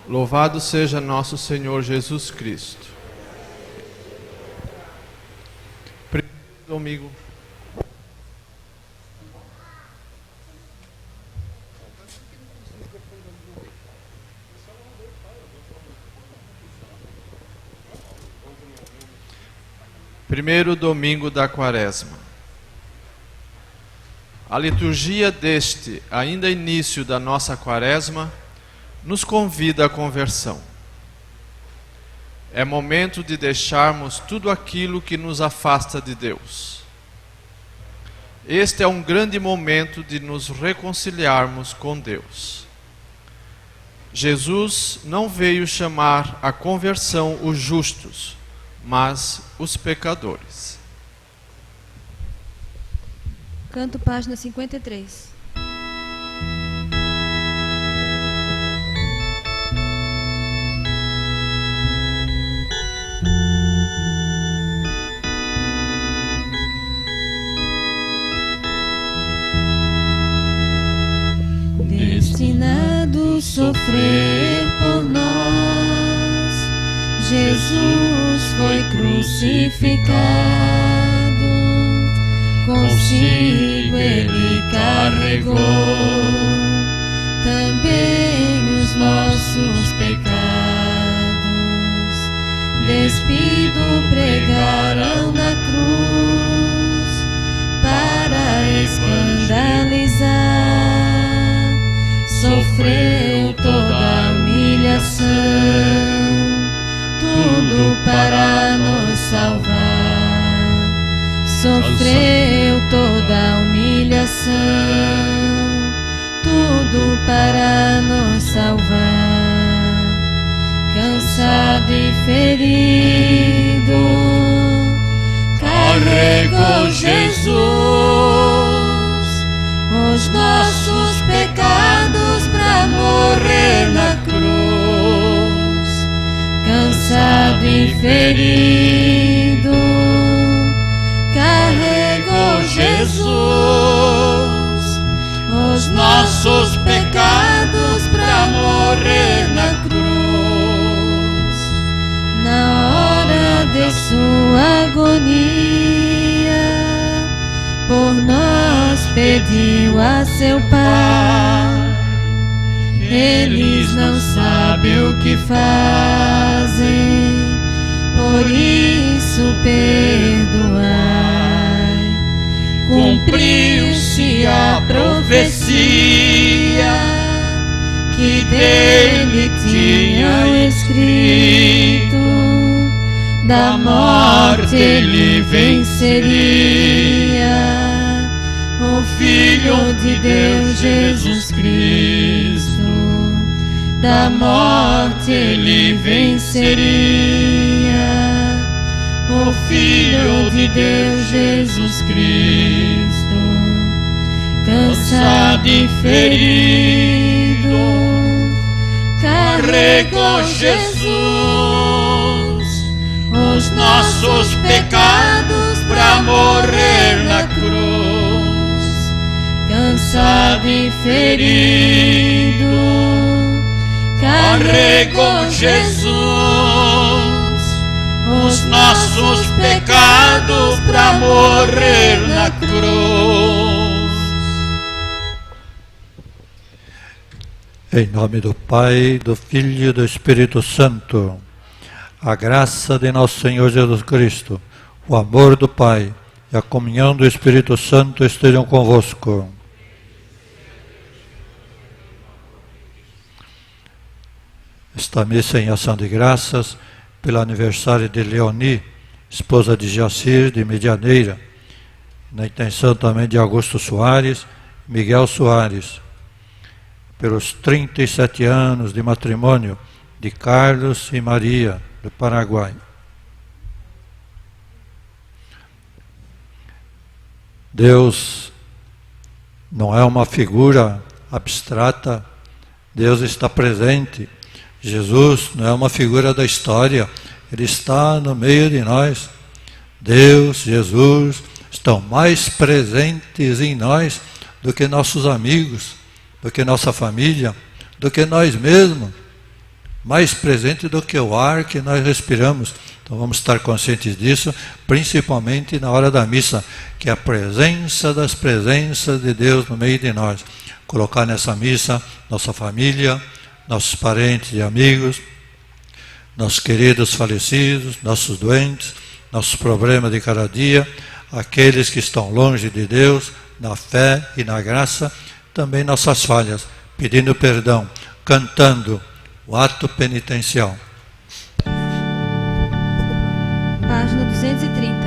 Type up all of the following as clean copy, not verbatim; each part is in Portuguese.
Louvado seja nosso Senhor Jesus Cristo. Primeiro domingo. Primeiro domingo da Quaresma. A liturgia deste, ainda início da nossa Quaresma, nos convida à conversão. É momento de deixarmos tudo aquilo que nos afasta de Deus. Este é um grande momento de nos reconciliarmos com Deus. Jesus não veio chamar à conversão os justos, mas os pecadores. Canto página 53. Destinado sofrer por nós, Jesus foi crucificado, consigo ele carregou também os nossos pecados. Despido pregaram na cruz para escandalizar. Sofreu toda a humilhação, tudo para nos salvar. Sofreu toda a humilhação, tudo para nos salvar. Cansado e ferido, carregou Jesus os nossos pecados para morrer na cruz. Cansado e ferido, carregou Jesus os nossos pecados para morrer na cruz. Na hora de sua agonia, por nós pediu a seu Pai. Eles não sabem o que fazem, por isso perdoai. Cumpriu-se a profecia que dele tinham escrito, da morte ele venceria. O Filho de Deus Jesus Cristo, da morte ele venceria. O Filho de Deus Jesus Cristo, cansado e ferido, carregou Jesus os nossos pecados para morrer na cruz. Cansado e ferido, carregou Jesus os nossos pecados para morrer na cruz. Em nome do Pai, do Filho e do Espírito Santo, a graça de nosso Senhor Jesus Cristo, o amor do Pai e a comunhão do Espírito Santo estejam convosco. Esta missa em ação de graças pelo aniversário de Leoni, esposa de Jacir de Medianeira, na intenção também de Augusto Soares, Miguel Soares, pelos 37 anos de matrimônio de Carlos e Maria, do Paraguai. Deus não é uma figura abstrata, Deus está presente. Jesus não é uma figura da história, Ele está no meio de nós. Deus, Jesus, estão mais presentes em nós do que nossos amigos, do que nossa família, do que nós mesmos. mais presente do que o ar que nós respiramos. Então vamos estar conscientes disso, principalmente na hora da missa, que é a presença das presenças de Deus no meio de nós. Colocar nessa missa nossa família, nossos parentes e amigos, nossos queridos falecidos, nossos doentes, nossos problemas de cada dia, aqueles que estão longe de Deus, na fé e na graça, também nossas falhas, pedindo perdão, cantando o ato penitencial. Página 230.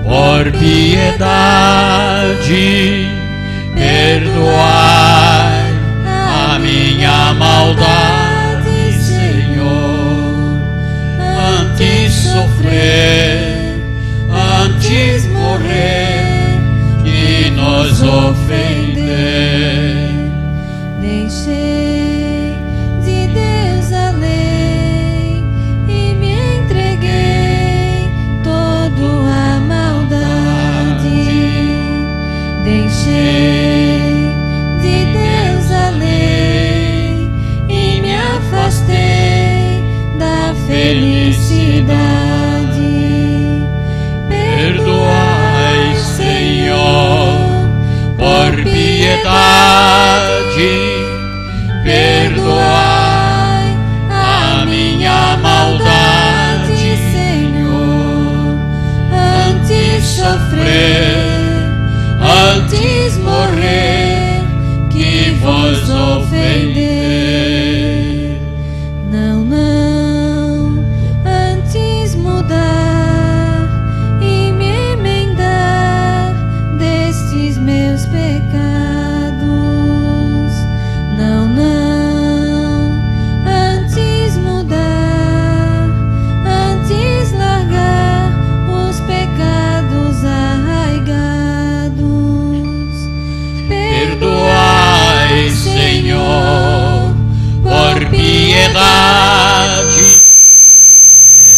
Por piedade, perdoai a minha maldade, Senhor. Antes sofrer, antes morrer e nos ofender. Deixei de Deus a lei e me entreguei todo a deixei de Deus a lei e me afastei da felicidade. Perdoai, Senhor, por piedade, perdoai a minha maldade, Senhor. Antes sofrer, antes morrer que vos ofender. Não, não, antes mudar e me emendar destes meus pecados. Não, não, antes mudar, antes largar os pecados arraigados. Perdoai, Senhor, por piedade,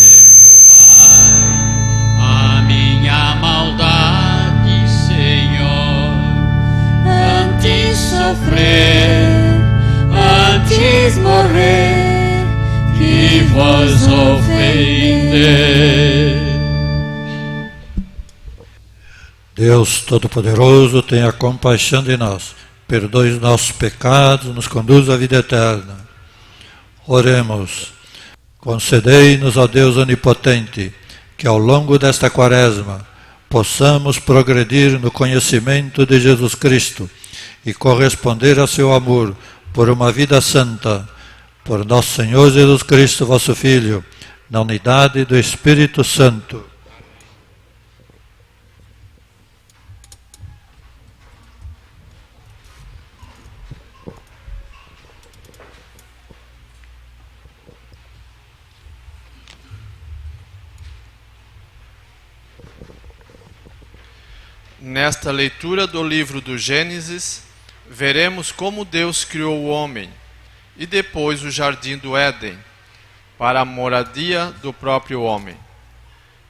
perdoai a minha maldade, Senhor. Antes sofrer, antes morrer que vos ofender. Deus Todo-Poderoso, tenha compaixão de nós, perdoe os nossos pecados, nos conduz à vida eterna. Oremos. Concedei-nos, ó Deus Onipotente, que ao longo desta quaresma possamos progredir no conhecimento de Jesus Cristo e corresponder a seu amor por uma vida santa, por nosso Senhor Jesus Cristo, vosso Filho, na unidade do Espírito Santo. Nesta leitura do livro do Gênesis, veremos como Deus criou o homem e depois o jardim do Éden, para a moradia do próprio homem,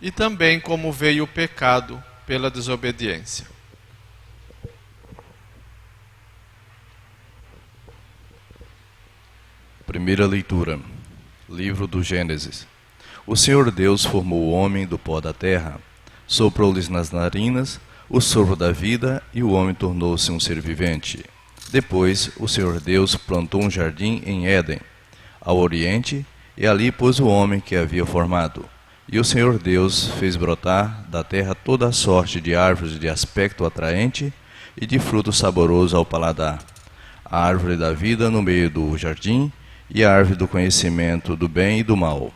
e também como veio o pecado pela desobediência. Primeira leitura, livro do Gênesis. O Senhor Deus formou o homem do pó da terra, soprou-lhes nas narinas o sopro da vida, e o homem tornou-se um ser vivente. Depois, o Senhor Deus plantou um jardim em Éden, ao oriente, e ali pôs o homem que havia formado. E o Senhor Deus fez brotar da terra toda a sorte de árvores de aspecto atraente e de fruto saboroso ao paladar, a árvore da vida no meio do jardim, e a árvore do conhecimento do bem e do mal.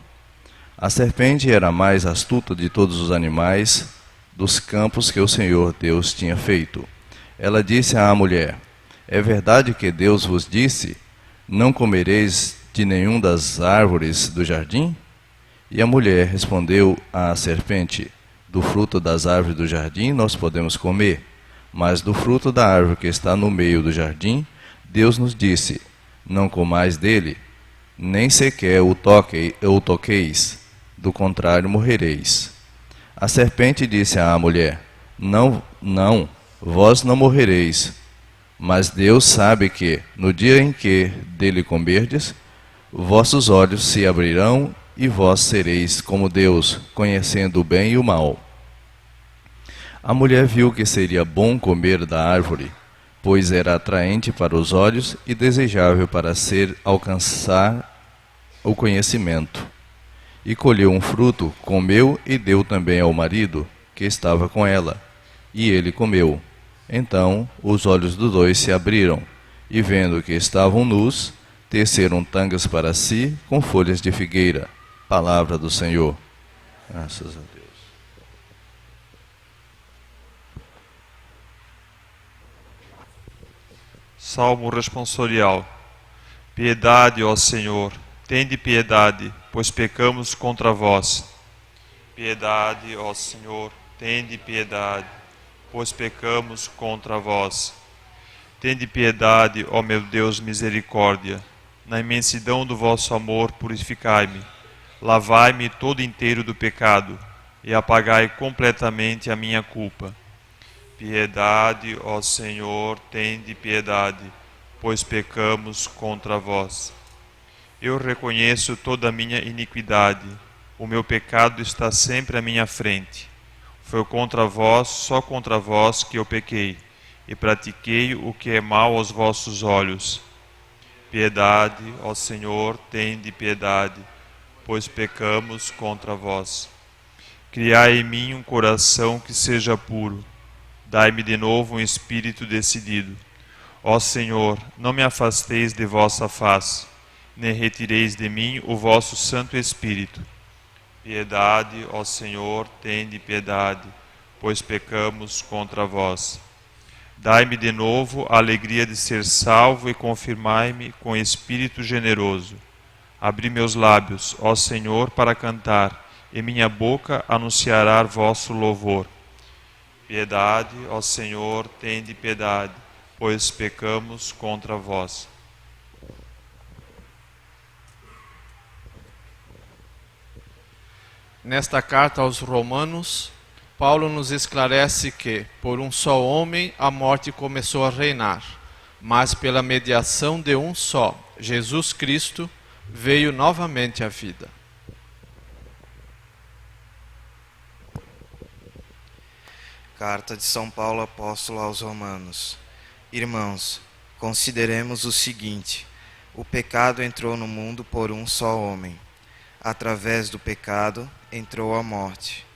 A serpente era a mais astuta de todos os animais dos campos que o Senhor Deus tinha feito. Ela disse à mulher: é verdade que Deus vos disse: não comereis de nenhum das árvores do jardim? E a mulher respondeu à serpente: do fruto das árvores do jardim nós podemos comer, mas do fruto da árvore que está no meio do jardim, Deus nos disse: não comais dele, nem sequer o toqueis, do contrário morrereis. A serpente disse à mulher: não, vós não morrereis, mas Deus sabe que, no dia em que dele comerdes, vossos olhos se abrirão e vós sereis como Deus, conhecendo o bem e o mal. A mulher viu que seria bom comer da árvore, pois era atraente para os olhos e desejável para alcançar o conhecimento. E colheu um fruto, comeu e deu também ao marido, que estava com ela, e ele comeu. Então os olhos dos dois se abriram, e vendo que estavam nus, teceram tangas para si com folhas de figueira. Palavra do Senhor. Graças a Deus. Salmo responsorial. Piedade, ó Senhor, tende piedade, pois pecamos contra vós. Piedade, ó Senhor, tende piedade, pois pecamos contra vós. Tende piedade, ó meu Deus, misericórdia. Na imensidão do vosso amor, purificai-me. Lavai-me todo inteiro do pecado, e apagai completamente a minha culpa. Piedade, ó Senhor, tende piedade, pois pecamos contra vós. Eu reconheço toda a minha iniquidade, o meu pecado está sempre à minha frente. Foi contra vós, só contra vós que eu pequei, e pratiquei o que é mal aos vossos olhos. Piedade, ó Senhor, tende piedade, pois pecamos contra vós. Criai em mim um coração que seja puro, dai-me de novo um espírito decidido. Ó Senhor, não me afasteis de vossa face, nem retireis de mim o vosso Santo Espírito. Piedade, ó Senhor, tende piedade, pois pecamos contra vós. Dai-me de novo a alegria de ser salvo e confirmai-me com espírito generoso. Abri meus lábios, ó Senhor, para cantar, e minha boca anunciará vosso louvor. Piedade, ó Senhor, tende piedade, pois pecamos contra vós. Nesta carta aos Romanos, Paulo nos esclarece que, por um só homem, a morte começou a reinar, mas pela mediação de um só, Jesus Cristo, veio novamente a vida. Carta de São Paulo Apóstolo aos Romanos. Irmãos, consideremos o seguinte: o pecado entrou no mundo por um só homem. Através do pecado entrou a morte,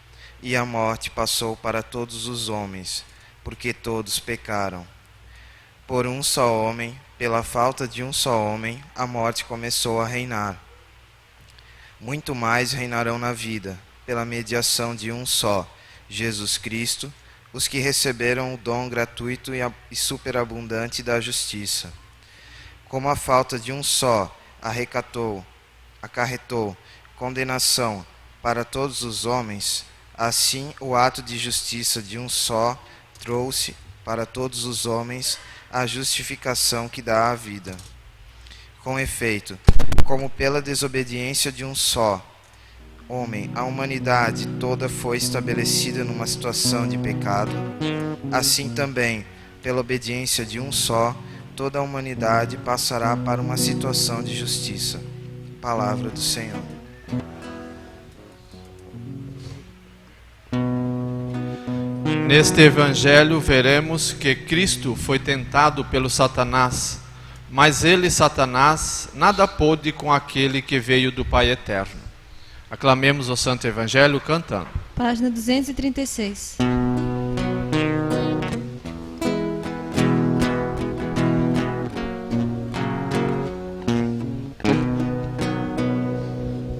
e a morte passou para todos os homens, porque todos pecaram. Por um só homem, pela falta de um só homem, a morte começou a reinar. Muito mais reinarão na vida, pela mediação de um só, Jesus Cristo, os que receberam o dom gratuito e superabundante da justiça. Como a falta de um só acarretou condenação para todos os homens, assim o ato de justiça de um só trouxe para todos os homens a justificação que dá a vida. Com efeito, como pela desobediência de um só homem a humanidade toda foi estabelecida numa situação de pecado, assim também, pela obediência de um só, toda a humanidade passará para uma situação de justiça. Palavra do Senhor. Neste evangelho veremos que Cristo foi tentado pelo Satanás, mas ele, Satanás, nada pôde com aquele que veio do Pai Eterno. Aclamemos o Santo Evangelho cantando. Página 236.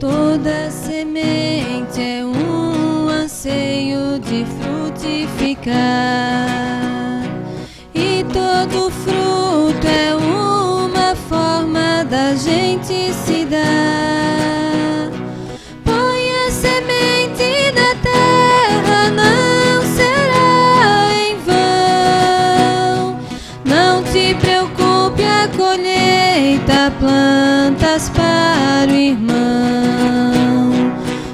Toda semente é um anseio de frutificar. E todo fruto é uma forma da gente se dar. Põe a semente na terra, não será em vão. Não te preocupe, a colheita plantas para o irmão.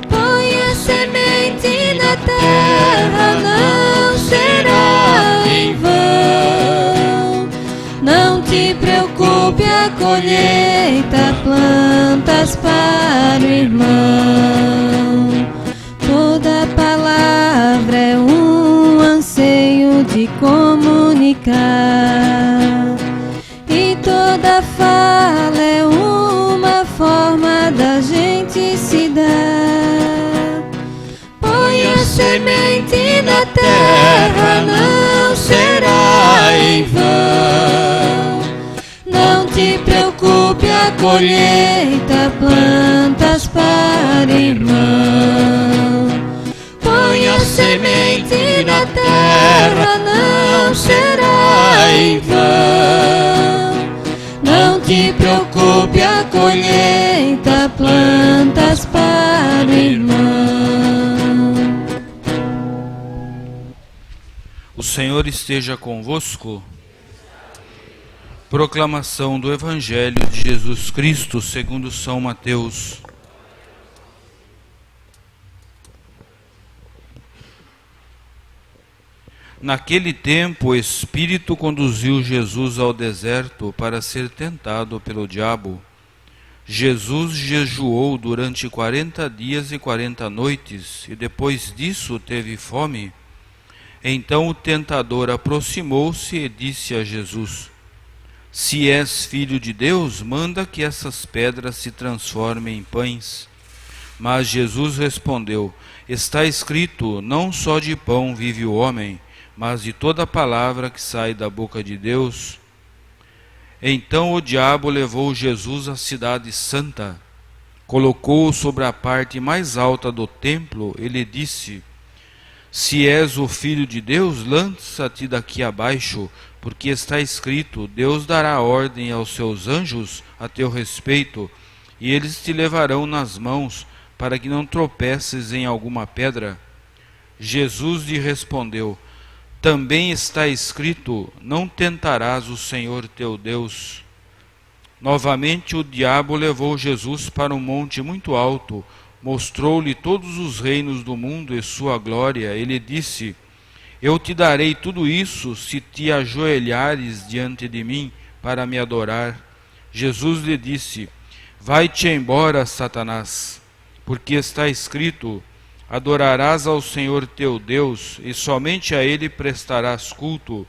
Põe a semente na terra, não será em vão. Não te preocupe, a colheita plantas para o irmão. Toda palavra é um anseio de comunicar. E toda fala é uma forma da gente se dar. Põe a semente na terra, não será em vão. Não te preocupe, a colheita plantas para o irmão. Põe a semente na terra, não será em vão. Não te preocupe, a colheita plantas para o irmão. O Senhor esteja convosco. Proclamação do Evangelho de Jesus Cristo segundo São Mateus. Naquele tempo, o Espírito conduziu Jesus ao deserto para ser tentado pelo diabo. Jesus jejuou durante 40 dias e 40 noites, e depois disso teve fome. Então o tentador aproximou-se e disse a Jesus: Se és filho de Deus, manda que essas pedras se transformem em pães. Mas Jesus respondeu: Está escrito, não só de pão vive o homem, mas de toda palavra que sai da boca de Deus. Então o diabo levou Jesus à cidade santa, colocou-o sobre a parte mais alta do templo e lhe disse: Se és o Filho de Deus, lança-te daqui abaixo, porque está escrito, Deus dará ordem aos seus anjos a teu respeito, e eles te levarão nas mãos, para que não tropeces em alguma pedra. Jesus lhe respondeu: Também está escrito, não tentarás o Senhor teu Deus. Novamente o diabo levou Jesus para um monte muito alto, mostrou-lhe todos os reinos do mundo e sua glória. Ele disse: Eu te darei tudo isso se te ajoelhares diante de mim para me adorar. Jesus lhe disse: Vai-te embora, Satanás, porque está escrito, adorarás ao Senhor teu Deus, e somente a Ele prestarás culto.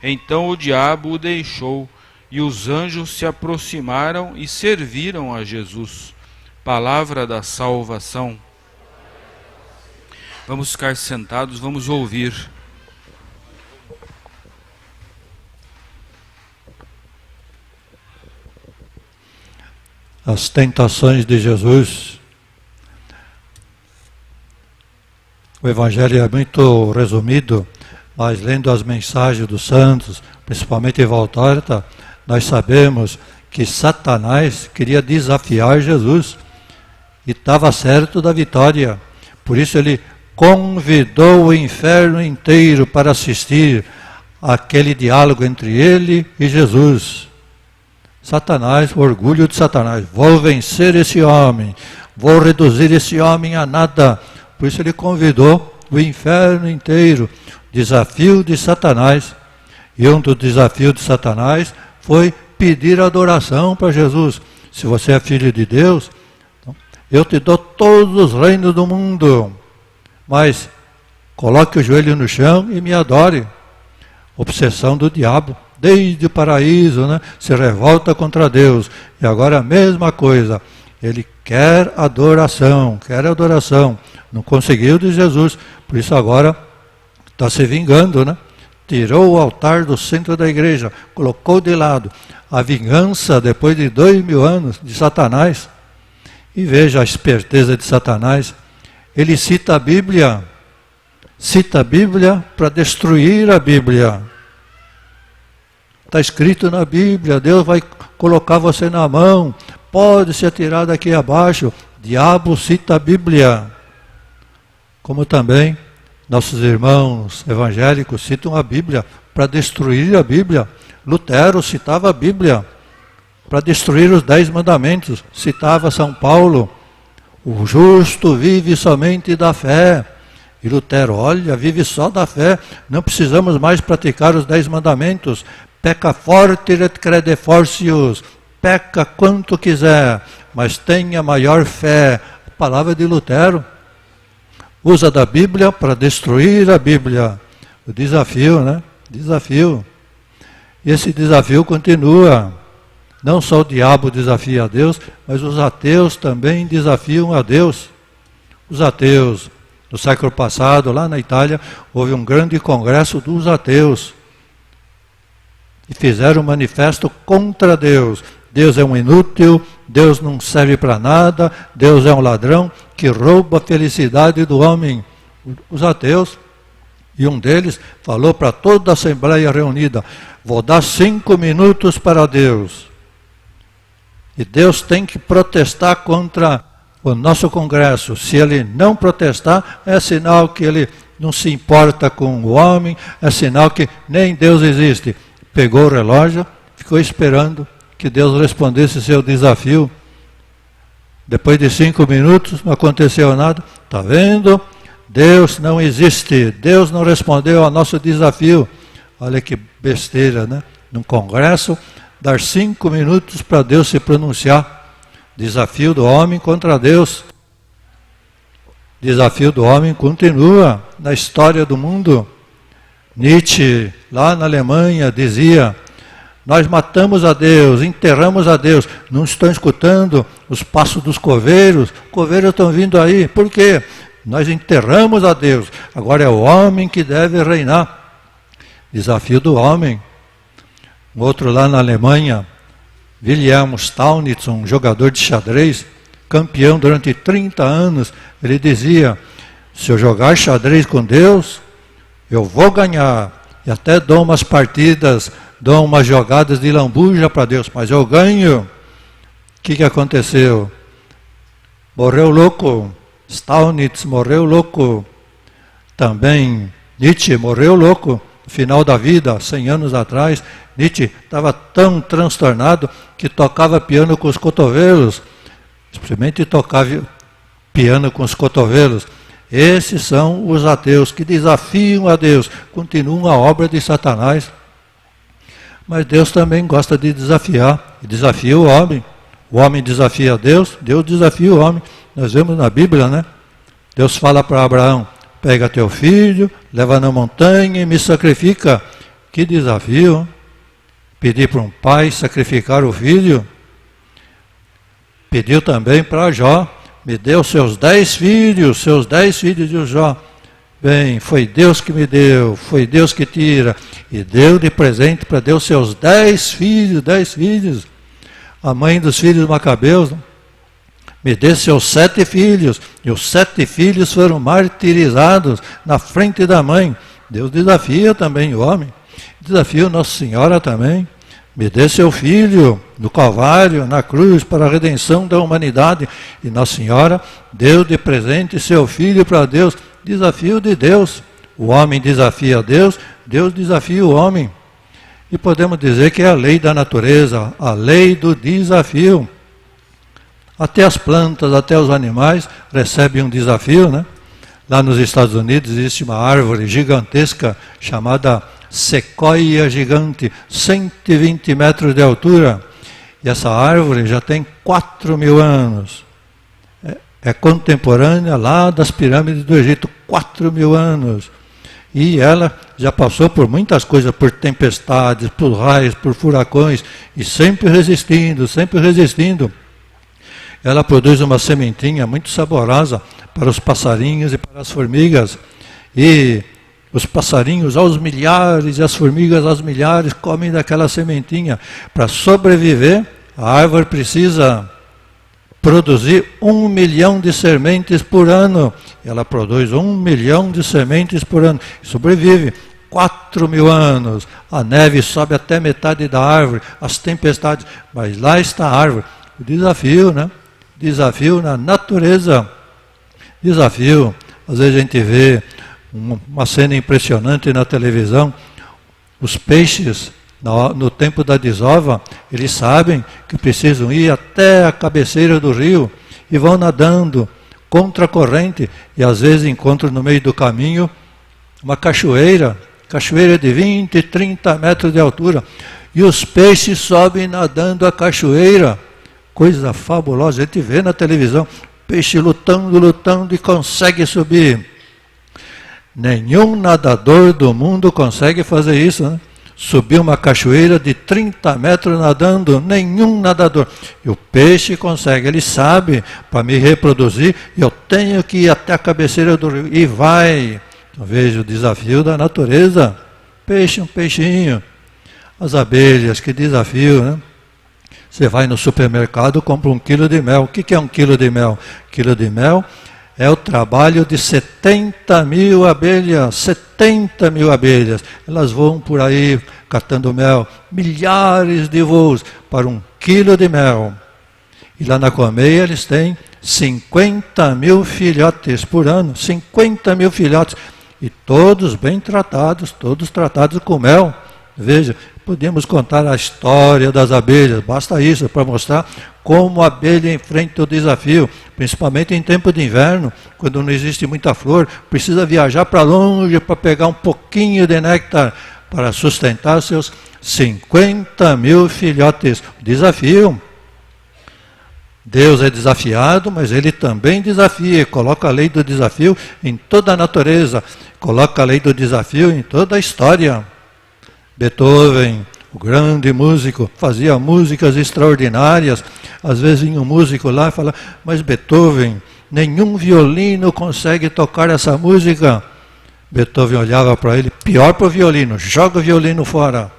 Então o diabo o deixou, e os anjos se aproximaram e serviram a Jesus. Palavra da salvação. Vamos ficar sentados, vamos ouvir. As tentações de Jesus. O Evangelho é muito resumido, mas lendo as mensagens dos santos, principalmente em Voltarta, nós sabemos que Satanás queria desafiar Jesus e estava certo da vitória. Por isso ele convidou o inferno inteiro para assistir àquele diálogo entre ele e Jesus. Satanás, o orgulho de Satanás, vou vencer esse homem, vou reduzir esse homem a nada. Por isso ele convidou o inferno inteiro. Desafio de Satanás. E um dos desafios de Satanás foi pedir adoração para Jesus. Se você é filho de Deus, eu te dou todos os reinos do mundo, mas coloque o joelho no chão e me adore. Obsessão do diabo. Desde o paraíso, né, se revolta contra Deus. E agora a mesma coisa. Ele quer adoração, Não conseguiu de Jesus, por isso agora está se vingando, né? Tirou o altar do centro da igreja, colocou de lado. A vingança, depois de 2000 anos, de Satanás. E veja a esperteza de Satanás. Ele cita a Bíblia. cita a Bíblia para destruir a Bíblia. Está escrito na Bíblia, Deus vai colocar você na mão, pode se atirar daqui abaixo. Diabo cita a Bíblia. Como também nossos irmãos evangélicos citam a Bíblia para destruir a Bíblia. Lutero citava a Bíblia para destruir os 10 mandamentos. Citava São Paulo, o justo vive somente da fé. E Lutero, olha, vive só da fé, não precisamos mais praticar os 10 mandamentos. Peca forte et crede fortius, peca quanto quiser, mas tenha maior fé. A palavra de Lutero. Usa da Bíblia para destruir a Bíblia. O desafio, né? Desafio. E esse desafio continua. Não só o diabo desafia a Deus, mas os ateus também desafiam a Deus. Os ateus, no século passado, lá na Itália, houve um grande congresso dos ateus. E fizeram um manifesto contra Deus. Deus é um inútil, Deus não serve para nada, Deus é um ladrão que rouba a felicidade do homem. Os ateus. E um deles falou para toda a Assembleia reunida: vou dar 5 minutos para Deus. E Deus tem que protestar contra o nosso congresso. Se ele não protestar, é sinal que ele não se importa com o homem, é sinal que nem Deus existe. Pegou o relógio, ficou esperando que Deus respondesse seu desafio. Depois de 5 minutos, não aconteceu nada. Está vendo? Deus não existe. Deus não respondeu ao nosso desafio. Olha que besteira, né? Num congresso, dar 5 minutos para Deus se pronunciar. Desafio do homem contra Deus. Desafio do homem continua na história do mundo. Nietzsche, lá na Alemanha, dizia: nós matamos a Deus, enterramos a Deus. Não estão escutando os passos dos coveiros? Coveiros estão vindo aí. Por quê? Nós enterramos a Deus. Agora é o homem que deve reinar. Desafio do homem. Um outro lá na Alemanha, Wilhelm Staunitz, um jogador de xadrez, campeão durante 30 anos, ele dizia: se eu jogar xadrez com Deus, eu vou ganhar. E até dou umas partidas, dou umas jogadas de lambuja para Deus, mas eu ganho. O que aconteceu? Morreu louco. Staunitz morreu louco. Também Nietzsche morreu louco. No final da vida, 100 anos atrás, Nietzsche estava tão transtornado que tocava piano com os cotovelos. Simplesmente tocava piano com os cotovelos. Esses são os ateus que desafiam a Deus, continuam a obra de Satanás. Mas Deus também gosta de desafiar, e desafia o homem. O homem desafia a Deus, Deus desafia o homem. Nós vemos na Bíblia, né? Deus fala para Abraão: pega teu filho, leva na montanha e me sacrifica. Que desafio! Pedir para um pai sacrificar o filho. Pediu também para Jó: me deu seus 10 filhos de Jó. Bem, foi Deus que me deu, foi Deus que tira. E deu de presente para Deus seus 10 filhos. A mãe dos filhos macabeus, me dê seus 7 filhos. E os 7 filhos foram martirizados na frente da mãe. Deus desafia também o homem. Desafia Nossa Senhora também. Me dê seu filho no Calvário, na cruz, para a redenção da humanidade. E Nossa Senhora deu de presente seu filho para Deus. Desafio de Deus. O homem desafia a Deus, Deus desafia o homem. E podemos dizer que é a lei da natureza, a lei do desafio. Até as plantas, até os animais recebem um desafio, né? Lá nos Estados Unidos existe uma árvore gigantesca chamada sequoia gigante, 120 metros de altura. E essa árvore já tem 4.000 anos. É contemporânea lá das pirâmides do Egito, 4.000 anos. E ela já passou por muitas coisas, por tempestades, por raios, por furacões, e sempre resistindo. Ela produz uma sementinha muito saborosa para os passarinhos e para as formigas. E os passarinhos aos milhares e as formigas aos milhares comem daquela sementinha. Para sobreviver, a árvore precisa produzir 1 milhão de sementes por ano. Ela produz 1 milhão de sementes por ano. Sobrevive 4.000 anos. A neve sobe até metade da árvore, as tempestades. Mas lá está a árvore. O desafio, né? Desafio na natureza. Desafio. Às vezes a gente vê uma cena impressionante na televisão. Os peixes, no tempo da desova, eles sabem que precisam ir até a cabeceira do rio e vão nadando contra a corrente e às vezes encontram no meio do caminho uma cachoeira de 20, 30 metros de altura. E os peixes sobem nadando a cachoeira. Coisa fabulosa, a gente vê na televisão, peixe lutando e consegue subir. Nenhum nadador do mundo consegue fazer isso, né? Subir uma cachoeira de 30 metros nadando, nenhum nadador. E o peixe consegue, ele sabe, para me reproduzir, eu tenho que ir até a cabeceira do rio. E vai. Eu vejo o desafio da natureza. Peixe, um peixinho. As abelhas, que desafio, né? Você vai no supermercado, compra 1 quilo de mel. O que é 1 quilo de mel? 1 quilo de mel é o trabalho de 70.000 abelhas. 70.000 abelhas. Elas voam por aí catando mel. Milhares de voos para 1 quilo de mel. E lá na colmeia eles têm 50.000 filhotes por ano. 50.000 filhotes. E todos bem tratados, todos tratados com mel. Veja, podemos contar a história das abelhas, basta isso para mostrar como a abelha enfrenta o desafio, principalmente em tempo de inverno, quando não existe muita flor, precisa viajar para longe para pegar um pouquinho de néctar para sustentar seus 50.000 filhotes. Desafio. Deus é desafiado, mas Ele também desafia, coloca a lei do desafio em toda a natureza, coloca a lei do desafio em toda a história. Beethoven, o grande músico, fazia músicas extraordinárias. Às vezes vinha um músico lá e falava, mas Beethoven, nenhum violino consegue tocar essa música. Beethoven olhava para ele, pior para o violino, joga o violino fora.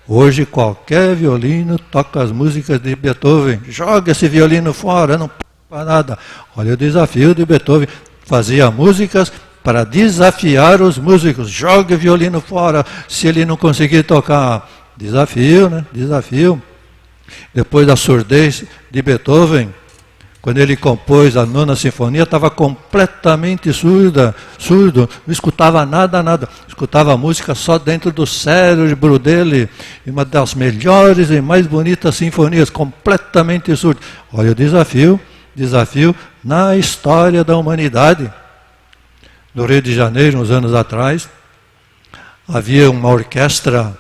Hoje qualquer violino toca as músicas de Beethoven, joga esse violino fora, não para nada. Olha o desafio de Beethoven, fazia músicas para desafiar os músicos. Jogue o violino fora se ele não conseguir tocar. Desafio, né? Desafio. Depois da surdez de Beethoven, quando ele compôs a 9ª Sinfonia, estava completamente surdo, não escutava nada. Escutava a música só dentro do cérebro dele. Uma das melhores e mais bonitas sinfonias, completamente surdo. Olha o desafio na história da humanidade. No Rio de Janeiro, uns anos atrás, havia uma orquestra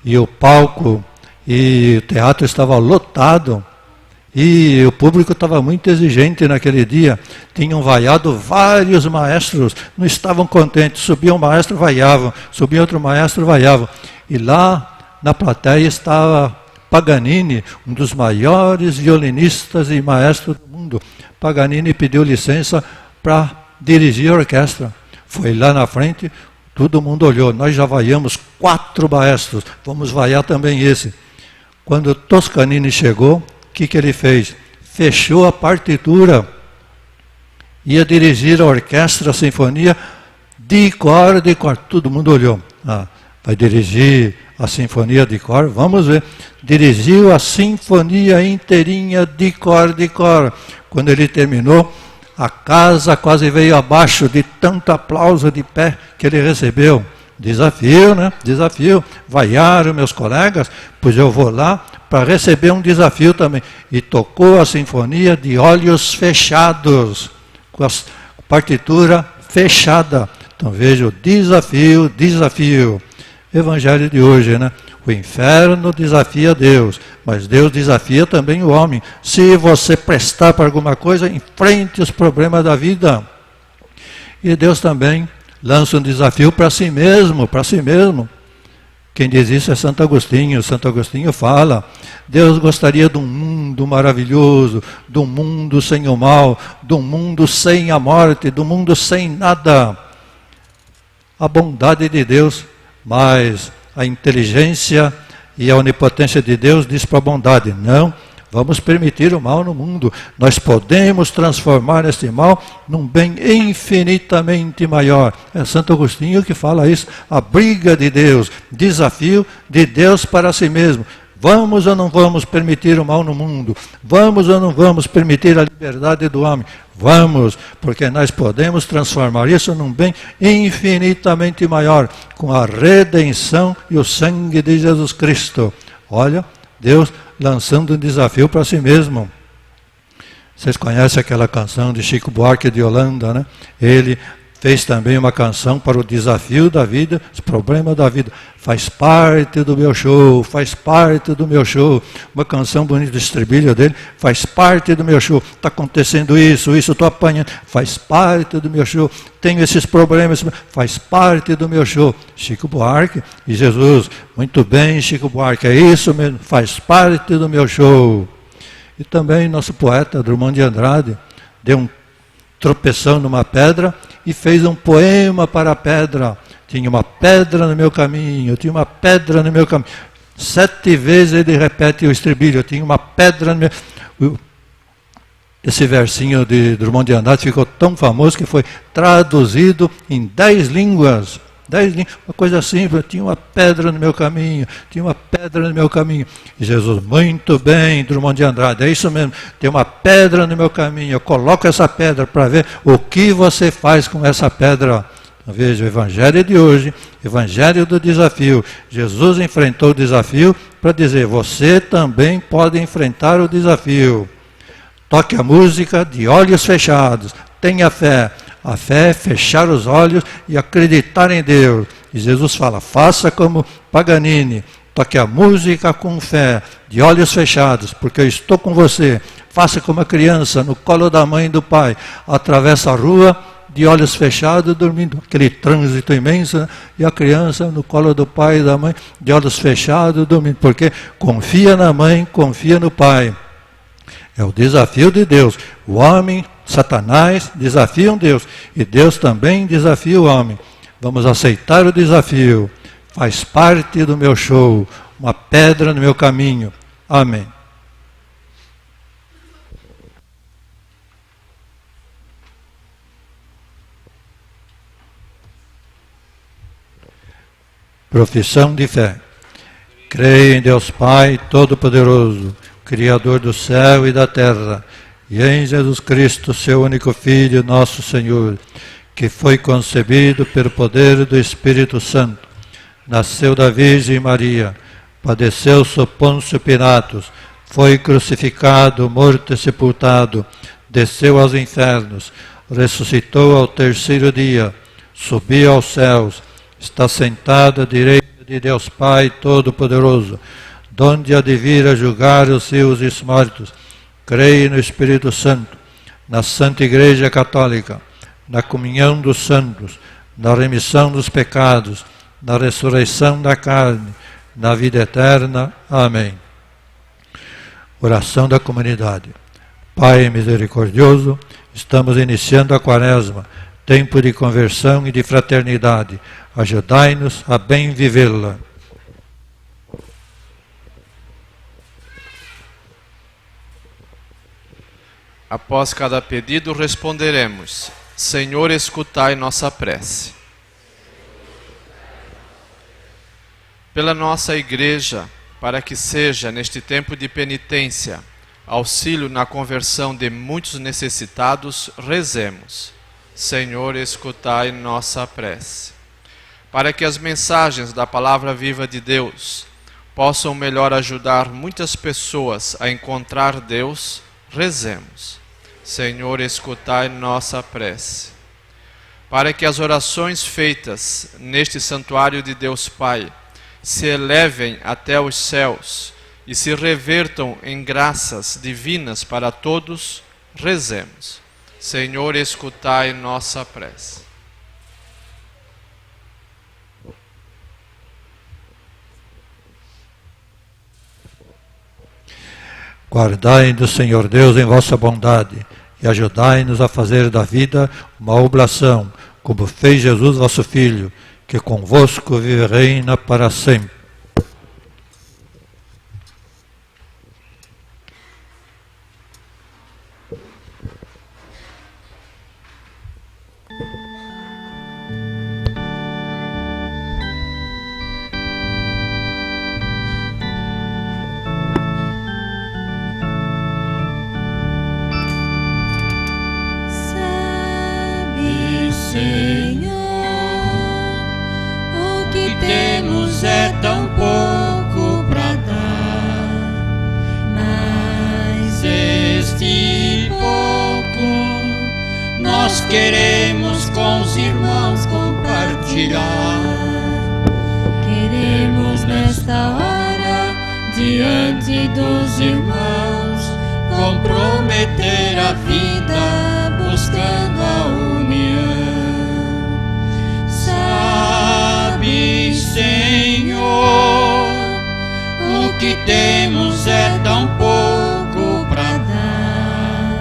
e o palco e o teatro estava lotado e o público estava muito exigente naquele dia. Tinham vaiado vários maestros, não estavam contentes. Subia um maestro, vaiavam, subia outro maestro, vaiavam. E lá na plateia estava Paganini, um dos maiores violinistas e maestros do mundo. Paganini pediu licença para dirigir a orquestra. Foi lá na frente, todo mundo olhou. Nós já vaiamos 4 maestros, vamos vaiar também esse. Quando Toscanini chegou, o que ele fez? Fechou a partitura. Ia dirigir a orquestra, a sinfonia, de cor. Todo mundo olhou. Vai dirigir a sinfonia de cor? Vamos ver. Dirigiu a sinfonia inteirinha de cor. Quando ele terminou, a casa quase veio abaixo de tanto aplauso de pé que ele recebeu. Desafio, né? Desafio. Vaiaram meus colegas, pois eu vou lá para receber um desafio também. E tocou a sinfonia de olhos fechados, com a partitura fechada. Então veja o desafio. Evangelho de hoje, né? O inferno desafia Deus, mas Deus desafia também o homem. Se você prestar para alguma coisa, enfrente os problemas da vida. E Deus também lança um desafio para si mesmo, Quem diz isso é Santo Agostinho. Santo Agostinho fala, Deus gostaria de um mundo maravilhoso, de um mundo sem o mal, de um mundo sem a morte, de um mundo sem nada. A bondade de Deus, mas a inteligência e a onipotência de Deus diz para a bondade, não, vamos permitir o mal no mundo. Nós podemos transformar este mal num bem infinitamente maior. É Santo Agostinho que fala isso, a briga de Deus, desafio de Deus para si mesmo. Vamos ou não vamos permitir o mal no mundo? Vamos ou não vamos permitir a liberdade do homem? Vamos, porque nós podemos transformar isso num bem infinitamente maior, com a redenção e o sangue de Jesus Cristo. Olha, Deus lançando um desafio para si mesmo. Vocês conhecem aquela canção de Chico Buarque de Holanda, né? Ele fez também uma canção para o desafio da vida, os problemas da vida. Faz parte do meu show, faz parte do meu show. Uma canção bonita do estribilho dele, faz parte do meu show. Está acontecendo isso, estou apanhando, faz parte do meu show. Tenho esses problemas, faz parte do meu show. Chico Buarque e Jesus, muito bem, Chico Buarque, é isso mesmo, faz parte do meu show. E também nosso poeta Drummond de Andrade deu um tropeção numa pedra e fez um poema para a pedra. Tinha uma pedra no meu caminho, tinha uma pedra no meu caminho. 7 vezes ele repete o estribilho, tinha uma pedra no meu... Esse versinho de Drummond de Andrade ficou tão famoso que foi traduzido em 10 línguas. 10 línguas, uma coisa simples, tinha uma pedra no meu caminho, tinha uma pedra no meu caminho. E Jesus, muito bem, Drummond de Andrade, é isso mesmo, tem uma pedra no meu caminho, eu coloco essa pedra para ver o que você faz com essa pedra. Veja, o Evangelho de hoje, Evangelho do desafio. Jesus enfrentou o desafio para dizer, você também pode enfrentar o desafio. Toque a música de olhos fechados, tenha fé. A fé é fechar os olhos e acreditar em Deus. E Jesus fala, faça como Paganini, toque a música com fé, de olhos fechados, porque eu estou com você. Faça como a criança, no colo da mãe e do pai, atravessa a rua, de olhos fechados, dormindo, aquele trânsito imenso, né? E a criança no colo do pai e da mãe, de olhos fechados, dormindo, porque confia na mãe, confia no pai. É o desafio de Deus. O homem, Satanás, desafiam Deus, e Deus também desafia o homem. Vamos aceitar o desafio. Faz parte do meu show, uma pedra no meu caminho. Amém. Profissão de fé. Creio em Deus Pai Todo-Poderoso, Criador do céu e da terra, e em Jesus Cristo, seu único Filho, nosso Senhor, que foi concebido pelo poder do Espírito Santo, nasceu da Virgem Maria, padeceu sob Pôncio Pilatos, foi crucificado, morto e sepultado, desceu aos infernos, ressuscitou ao 3º dia, subiu aos céus, está sentado à direita de Deus Pai Todo-Poderoso, donde há de vir a julgar os vivos e os mortos. Creio no Espírito Santo, na Santa Igreja Católica, na comunhão dos santos, na remissão dos pecados, na ressurreição da carne, na vida eterna. Amém. Oração da comunidade. Pai misericordioso, estamos iniciando a Quaresma, tempo de conversão e de fraternidade. Ajudai-nos a bem vivê-la. Após cada pedido, responderemos: Senhor, escutai nossa prece. Pela nossa Igreja, para que seja, neste tempo de penitência, auxílio na conversão de muitos necessitados, rezemos: Senhor, escutai nossa prece. Para que as mensagens da Palavra Viva de Deus possam melhor ajudar muitas pessoas a encontrar Deus, rezemos: Senhor, escutai nossa prece. Para que as orações feitas neste santuário de Deus Pai se elevem até os céus e se revertam em graças divinas para todos, rezemos: Senhor, escutai nossa prece. Guardai do Senhor Deus em vossa bondade e ajudai-nos a fazer da vida uma oblação, como fez Jesus vosso Filho, que convosco vive e reina para sempre. temos é tão pouco pra dar, mas este pouco nós queremos com os irmãos compartilhar. Queremos nesta hora, Diante dos irmãos, comprometer a vida, buscando a união. Sabe, Senhor, o que temos é tão pouco pra dar,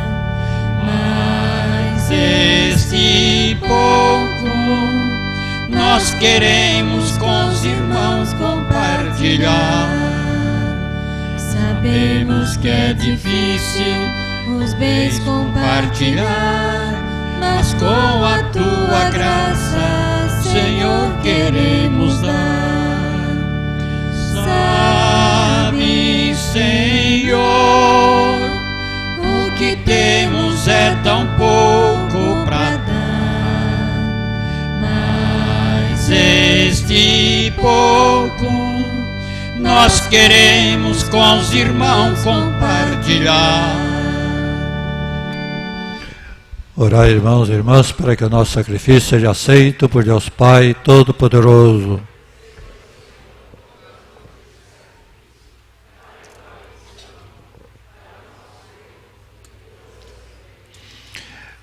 mas este pouco nós queremos com os irmãos compartilhar. sabemos que é difícil os bens compartilhar, mas com a tua graça, Senhor, queremos dar. Sabe, Senhor, o que temos é tão pouco pra dar, mas este pouco nós queremos com os irmãos compartilhar. Orai, irmãos e irmãs, para que o nosso sacrifício seja aceito por Deus Pai Todo-Poderoso.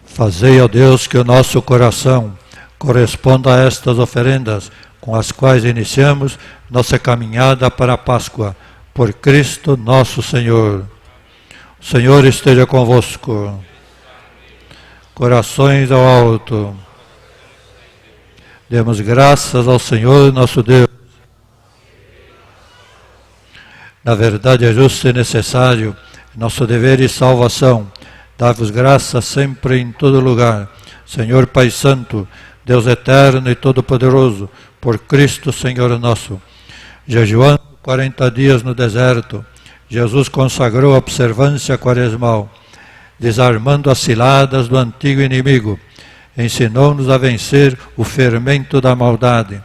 Fazei, ó Deus, que o nosso coração corresponda a estas oferendas, com as quais iniciamos nossa caminhada para a Páscoa, por Cristo nosso Senhor. O Senhor esteja convosco. Corações ao alto. Demos graças ao Senhor nosso Deus. Na verdade é justo e necessário, nosso dever e salvação, dar-vos graças sempre em todo lugar, Senhor Pai Santo, Deus eterno e todo-poderoso, por Cristo Senhor nosso. Jejuando 40 dias no deserto, Jesus consagrou a observância quaresmal, desarmando as ciladas do antigo inimigo, ensinou-nos a vencer o fermento da maldade.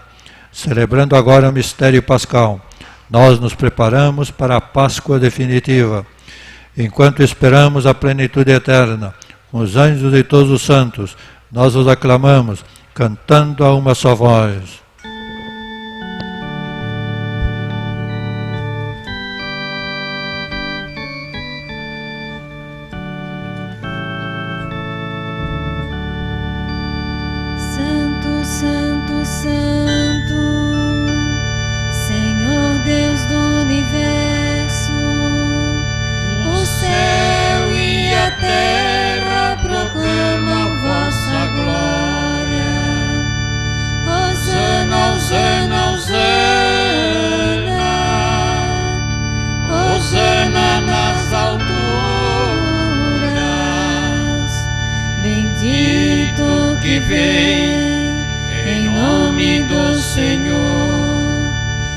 Celebrando agora o mistério pascal, nós nos preparamos para a Páscoa definitiva. Enquanto esperamos a plenitude eterna, com os anjos e todos os santos, nós os aclamamos, cantando a uma só voz. Santo, Santo, Santo, Senhor Deus do universo, O céu e a terra proclamam vossa glória. Hosana, Hosana, Hosana, Hosana nas alturas. Bendito Que vem em nome do Senhor.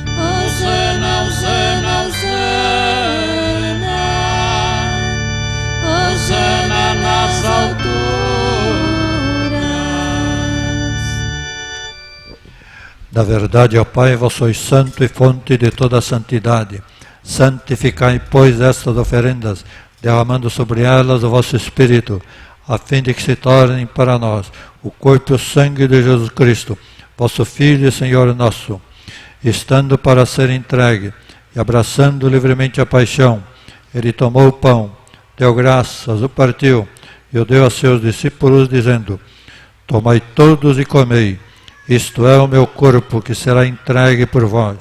Hosana, Hosana, Hosana, Hosana nas alturas. Na verdade, ó Pai, vós sois santo e fonte de toda a santidade. Santificai, pois, estas oferendas, derramando sobre elas o vosso Espírito, a fim de que se tornem para nós o corpo e o sangue de Jesus Cristo, vosso Filho e Senhor nosso. Estando para ser entregue e abraçando livremente a paixão, ele tomou o pão, deu graças, o partiu e o deu a seus discípulos, dizendo: Tomai todos e comei, isto é o meu corpo que será entregue por vós.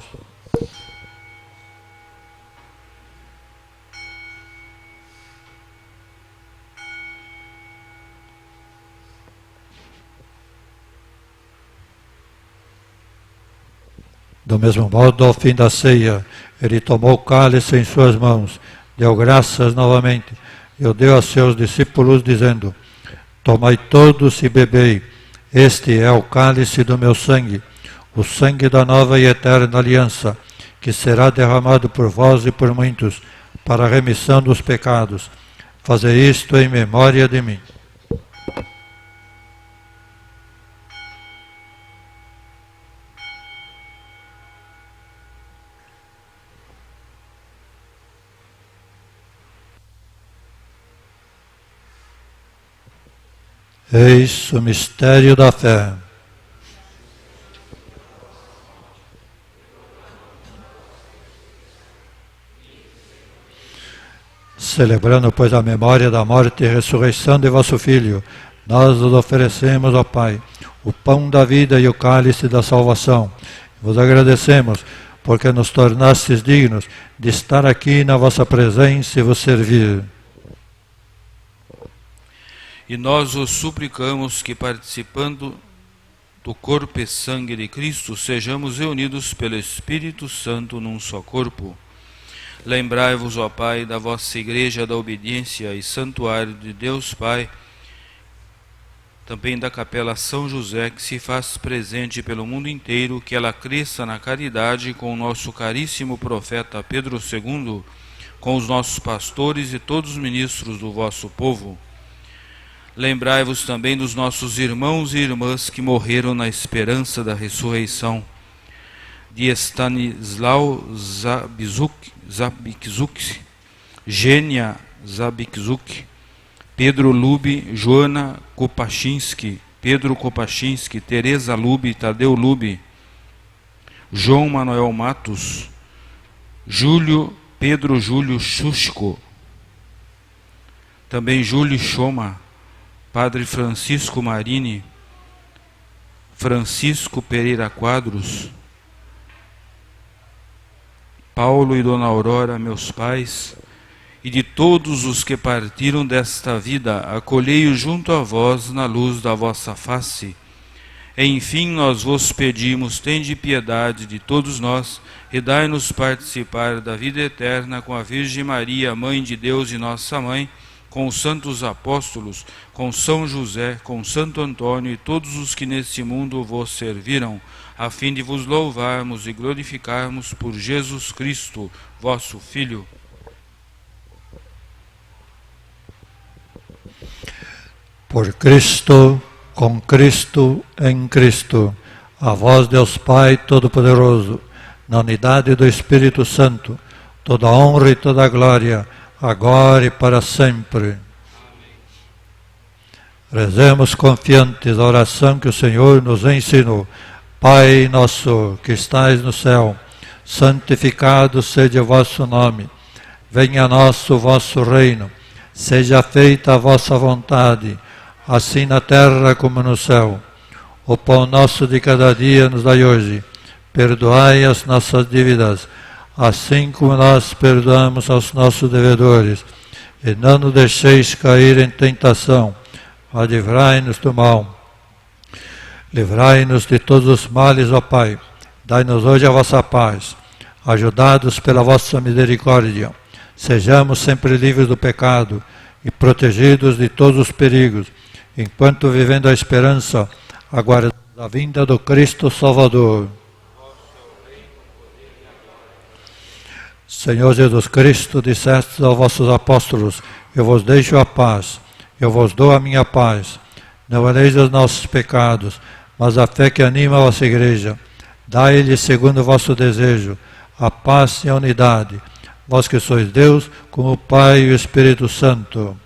Do mesmo modo, ao fim da ceia, ele tomou o cálice em suas mãos, deu graças novamente e o deu a seus discípulos, dizendo: Tomai todos e bebei, este é o cálice do meu sangue, o sangue da nova e eterna aliança, que será derramado por vós e por muitos, para a remissão dos pecados. Fazei isto em memória de mim. Eis o mistério da fé. Celebrando, pois, a memória da morte e ressurreição de vosso Filho, nós vos oferecemos, ó Pai, o pão da vida e o cálice da salvação. Vos agradecemos, porque nos tornastes dignos de estar aqui na vossa presença e vos servir. E nós os suplicamos que, participando do corpo e sangue de Cristo, sejamos reunidos pelo Espírito Santo num só corpo. Lembrai-vos, ó Pai, da vossa Igreja da obediência e santuário de Deus Pai, também da Capela São José, que se faz presente pelo mundo inteiro, que ela cresça na caridade com o nosso caríssimo profeta Pedro II, com os nossos pastores e todos os ministros do vosso povo. Lembrai-vos também dos nossos irmãos e irmãs que morreram na esperança da ressurreição, de Stanislau Zabikzuk, Gênia Zabikzuk, Pedro Lubi, Joana Kopachinski, Pedro Kopachinski, Teresa Lubi, Tadeu Lubi, João Manuel Matos, Pedro Júlio Xuxco, também Júlio Choma, Padre Francisco Marini, Francisco Pereira Quadros, Paulo e Dona Aurora, meus pais, e de todos os que partiram desta vida, acolhei-os junto a vós na luz da vossa face. Enfim, nós vos pedimos, tende piedade de todos nós, e dai-nos participar da vida eterna com a Virgem Maria, Mãe de Deus e nossa Mãe, com os santos apóstolos, com São José, com Santo Antônio e todos os que neste mundo vos serviram, a fim de vos louvarmos e glorificarmos por Jesus Cristo, vosso Filho. Por Cristo, com Cristo, em Cristo, a vós, Deus Pai Todo-Poderoso, na unidade do Espírito Santo, toda honra e toda glória, agora e para sempre. Rezemos confiantes a oração que o Senhor nos ensinou. Pai nosso que estais no céu, santificado seja o vosso nome. Venha a nós o vosso reino. Seja feita a vossa vontade, assim na terra como no céu. O pão nosso de cada dia nos dai hoje. Perdoai as nossas dívidas, assim como nós perdoamos aos nossos devedores. E não nos deixeis cair em tentação, mas livrai-nos do mal. Livrai-nos de todos os males, ó Pai. Dai-nos hoje a vossa paz. Ajudados pela vossa misericórdia, sejamos sempre livres do pecado e protegidos de todos os perigos, enquanto, vivendo a esperança, aguardamos a vinda do Cristo Salvador. Senhor Jesus Cristo, dissestes aos vossos apóstolos: eu vos deixo a paz, eu vos dou a minha paz. Não olheis os nossos pecados, mas a fé que anima a vossa igreja. Dai-lhe, segundo o vosso desejo, a paz e a unidade. Vós que sois Deus, com o Pai e o Espírito Santo.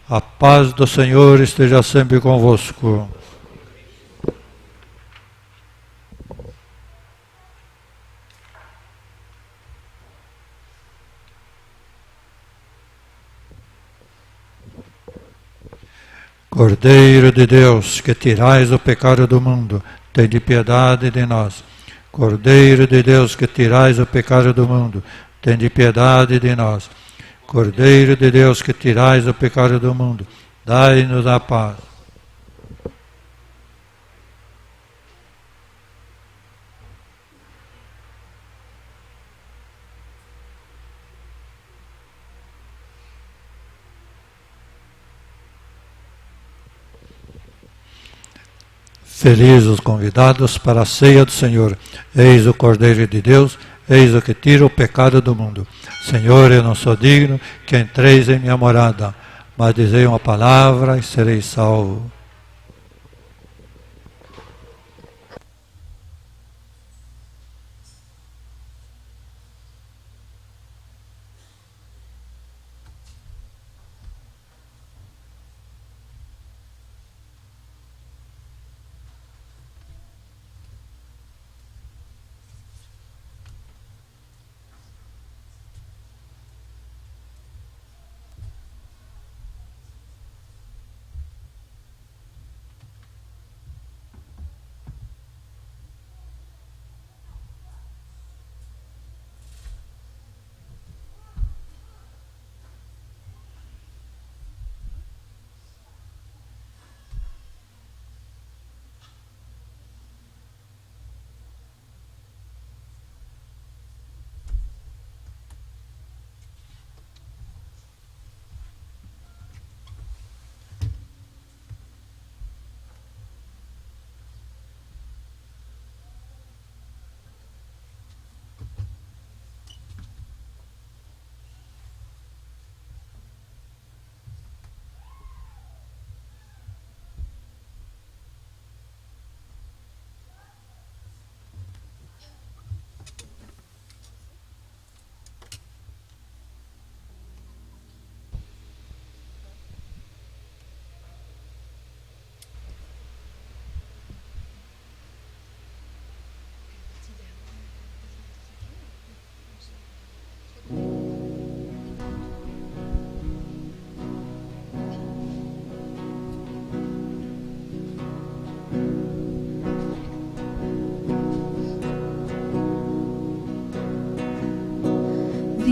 A paz do Senhor esteja sempre convosco. Cordeiro de Deus, que tirais o pecado do mundo, tende piedade de nós. Cordeiro de Deus, que tirais o pecado do mundo, tende piedade de nós. Cordeiro de Deus, que tirais o pecado do mundo, dai-nos a paz. Felizes os convidados para a ceia do Senhor. Eis o Cordeiro de Deus, eis o que tira o pecado do mundo. Senhor, eu não sou digno que entreis em minha morada, mas dizei uma palavra e serei salvo.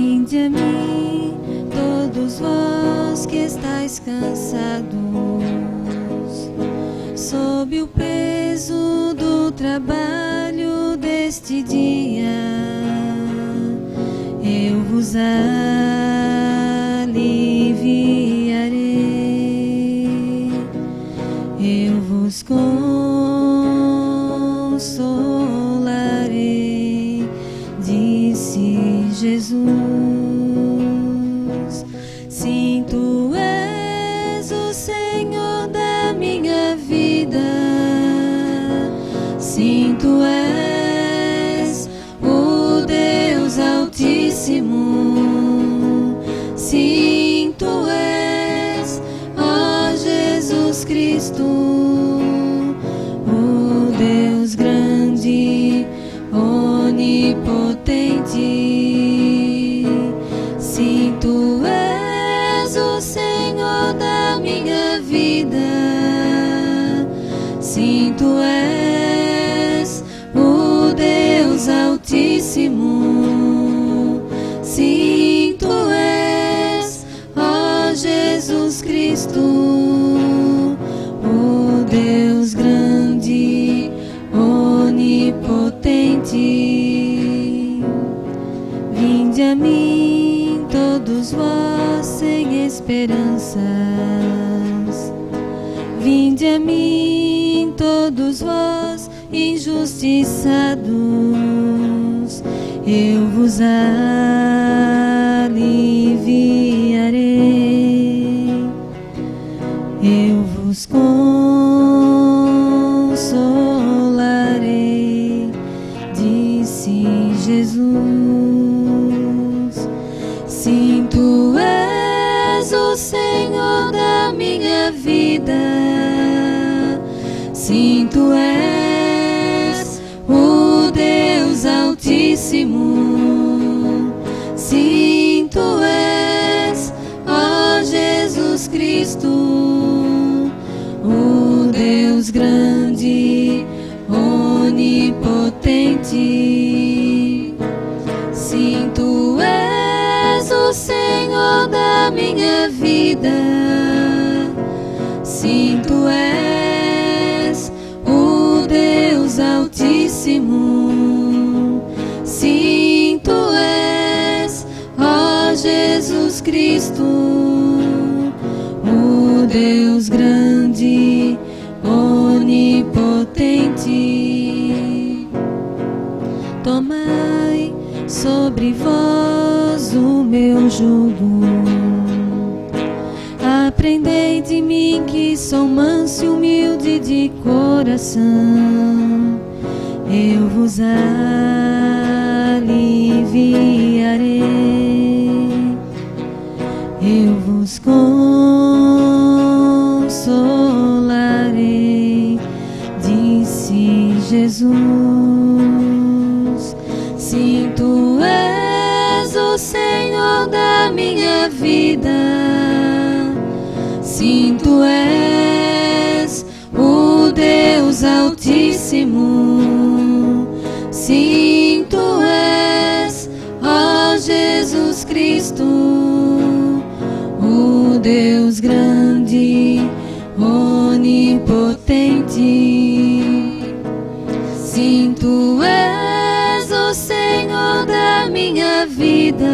Vinde a mim, todos vós que estáis cansados, sob o peso do trabalho deste dia, eu vos aliviarei, eu vos consolarei, disse Jesus. Sim, tu és o Senhor da minha vida. Sim, tu és o Deus Altíssimo. Sim, tu és, ó Jesus Cristo, o Deus grande, onipotente. Sim, tu és o Senhor da minha vida. Sim, tu és o Deus Altíssimo. Sim, tu és, ó Jesus Cristo, o Deus grande, onipotente. Vinde a mim, todos vós sem esperanças. Vinde a mim, todos vós injustiçados. Eu vos aliviarei, eu vos consolarei, disse Jesus. Sim, tu és o Senhor da minha vida. Sim, tu és o Deus Altíssimo. Sim, tu és, ó Jesus Cristo, o Deus grande, onipotente. Sim, tu és o Senhor da minha vida. Sim, tu és o Deus Altíssimo. Sim, tu és, ó Jesus Cristo, o Deus grande, onipotente. Tomai sobre vós o meu jugo, aprendei de mim que sou manso e humilde de coração. Eu vos aliviarei, eu vos consolarei, disse Jesus. Sim, tu és o Senhor da minha vida. Sim, tu és o Deus Altíssimo. Sim, tu és, ó Jesus Cristo, o Deus grande, onipotente. Sim, tu és o Senhor da minha vida.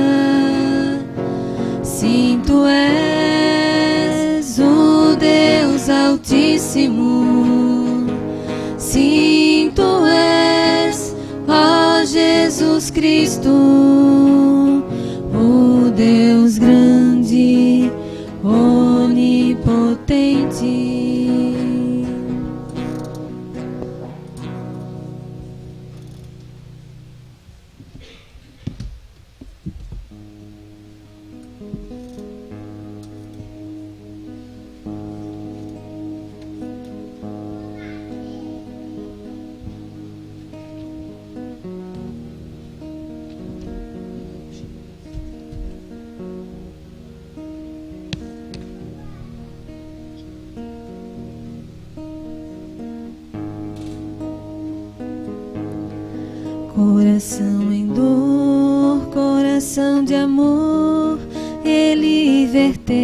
Sim, tu és o Deus Altíssimo. Sim, tu és, ó Jesus Cristo, o Deus grande, onipotente. Coração em dor, coração coração de amor ele verteu.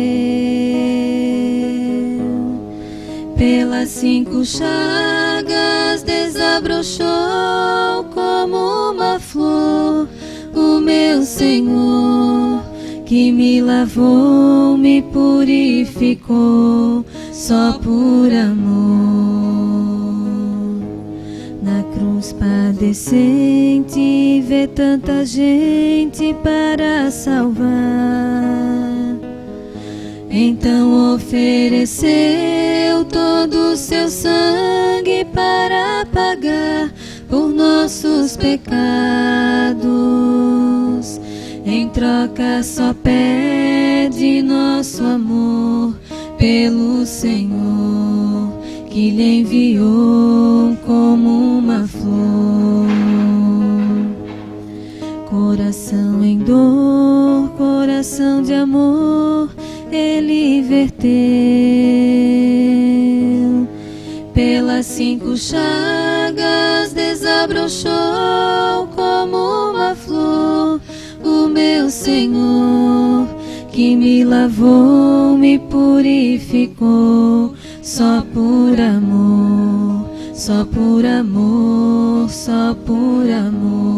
Pelas 5 chagas desabrochou como uma flor o meu Senhor, que me lavou, me purificou, só por amor. Na cruz padecente, vê tanta gente para salvar. Então ofereceu todo o seu sangue para pagar por nossos pecados. Em troca só pede nosso amor pelo Senhor, que lhe enviou como uma flor. Coração em dor, coração de amor, ele verteu. Pelas 5 chagas desabrochou como uma flor o meu Senhor, que me lavou, me purificou, só por amor, só por amor, só por amor.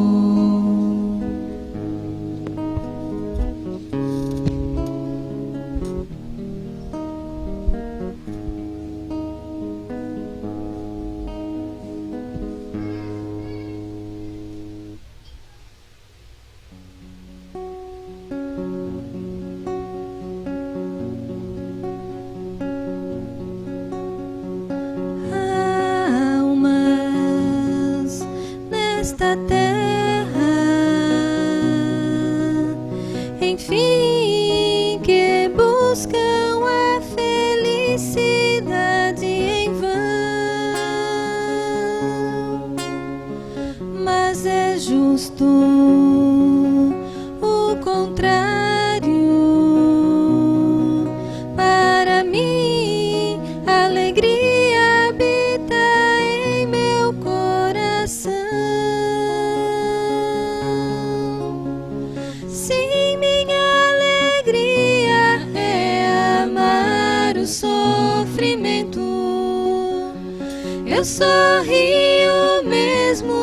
Eu sorrio mesmo,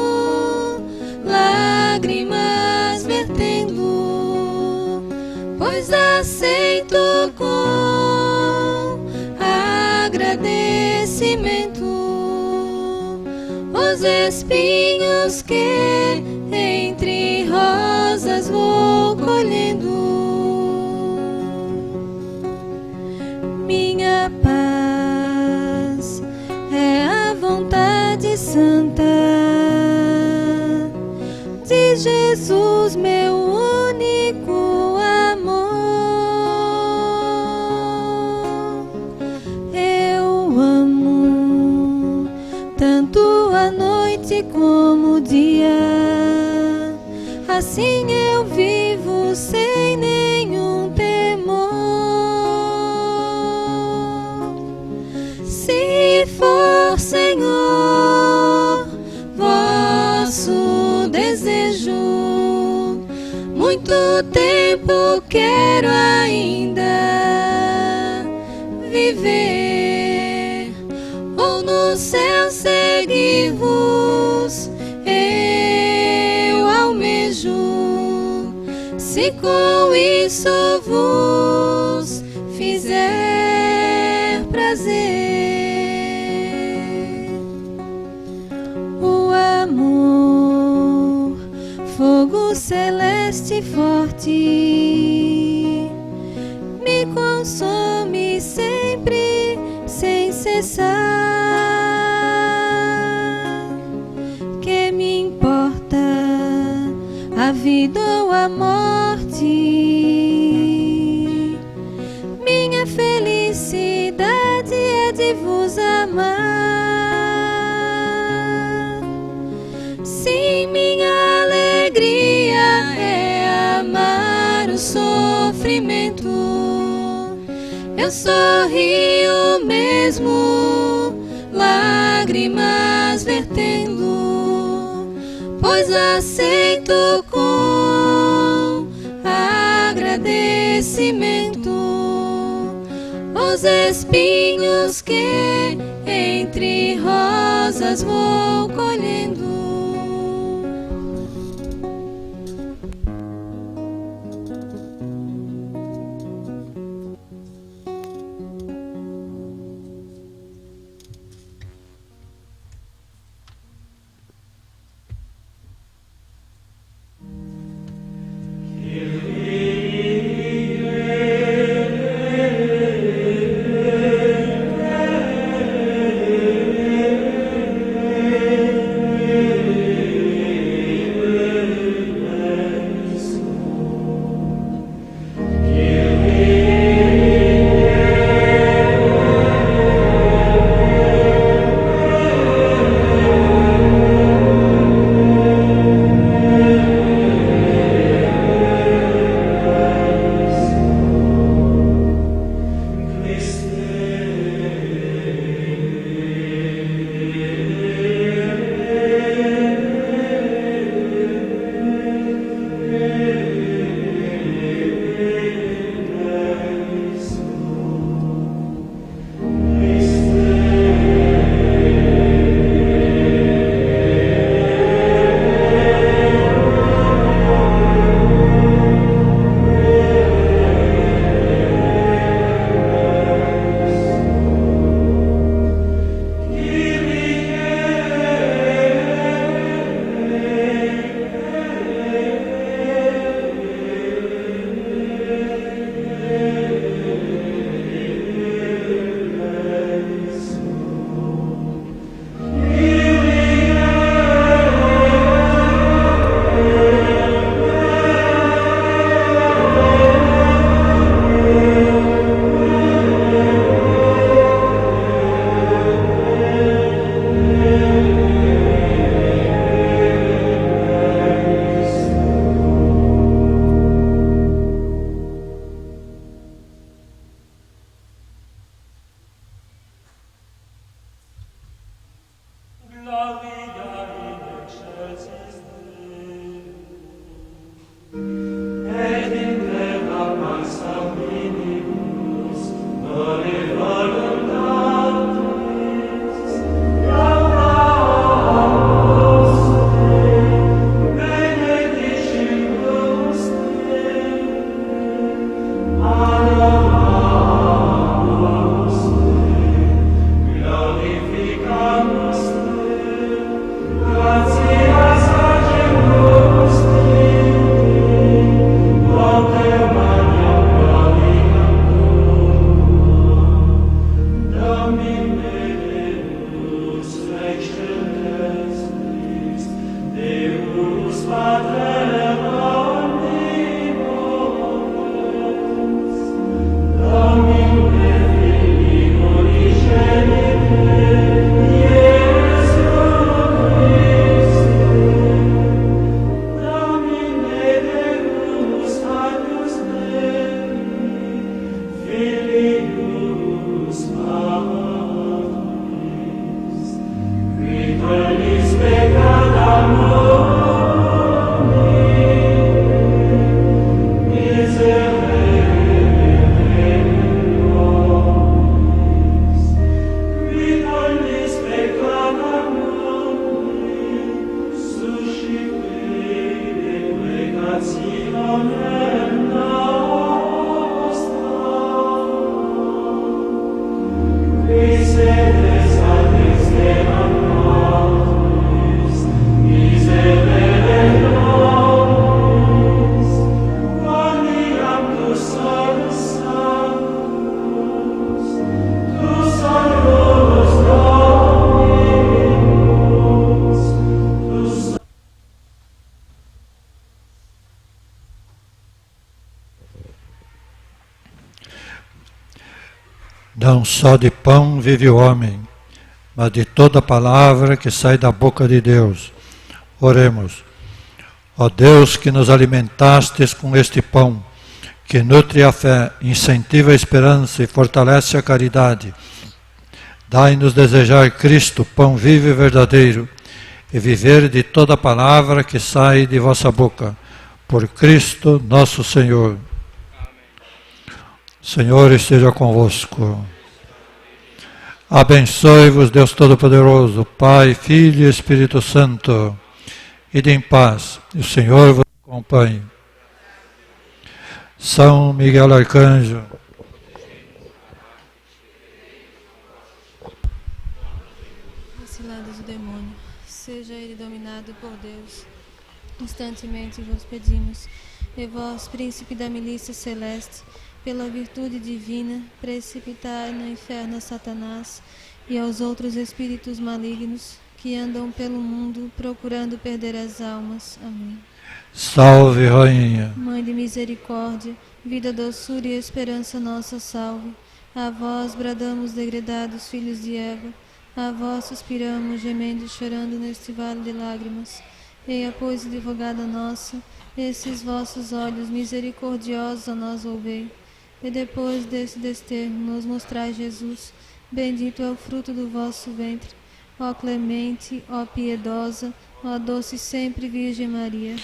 lágrimas vertendo, pois aceito com agradecimento os espinhos que entre rosas vou colhendo. Minha paz é a vontade santa de Jesus, meu único amor. Eu amo tanto a noite como o dia, assim eu vivo sem nenhum temor. Se for, Senhor, vosso desejo, muito tempo quero ainda viver, ou no céu seguir-vos eu almejo, se com isso vos fizer prazer. O amor, fogo celeste forte, me consome sempre sem cessar. Que me importa a vida ou a morte? Minha felicidade é de vos amar. Sim, minha alegria é amar o sofrimento. Eu sorrio mesmo, lágrimas vertendo, pois aceito com os espinhos que entre rosas vou colhendo. Não só de pão vive o homem, mas de toda palavra que sai da boca de Deus. Oremos. Ó Deus, que nos alimentastes com este pão, que nutre a fé, incentiva a esperança e fortalece a caridade, dai-nos desejar Cristo, pão vivo e verdadeiro, e viver de toda palavra que sai de vossa boca. Por Cristo nosso Senhor. Senhor esteja convosco. Abençoe-vos, Deus Todo-Poderoso, Pai, Filho e Espírito Santo. Ide em paz, e o Senhor vos acompanhe. São Miguel Arcanjo, ciladas do demônio, seja ele dominado por Deus. Instantemente vos pedimos, e vós, príncipe da milícia celeste, pela virtude divina, precipitai no inferno a Satanás e aos outros espíritos malignos que andam pelo mundo procurando perder as almas. Amém. salve, Rainha. Mãe de misericórdia, vida, doçura e esperança nossa, salve. A vós bradamos, degredados filhos de Eva, a vós suspiramos, gemendo e chorando neste vale de lágrimas. Eia, pois, advogada nossa, esses vossos olhos misericordiosos a nós volvei. E depois desse desterro nos mostrai Jesus, bendito é o fruto do vosso ventre. Ó clemente, ó piedosa, ó doce sempre Virgem Maria,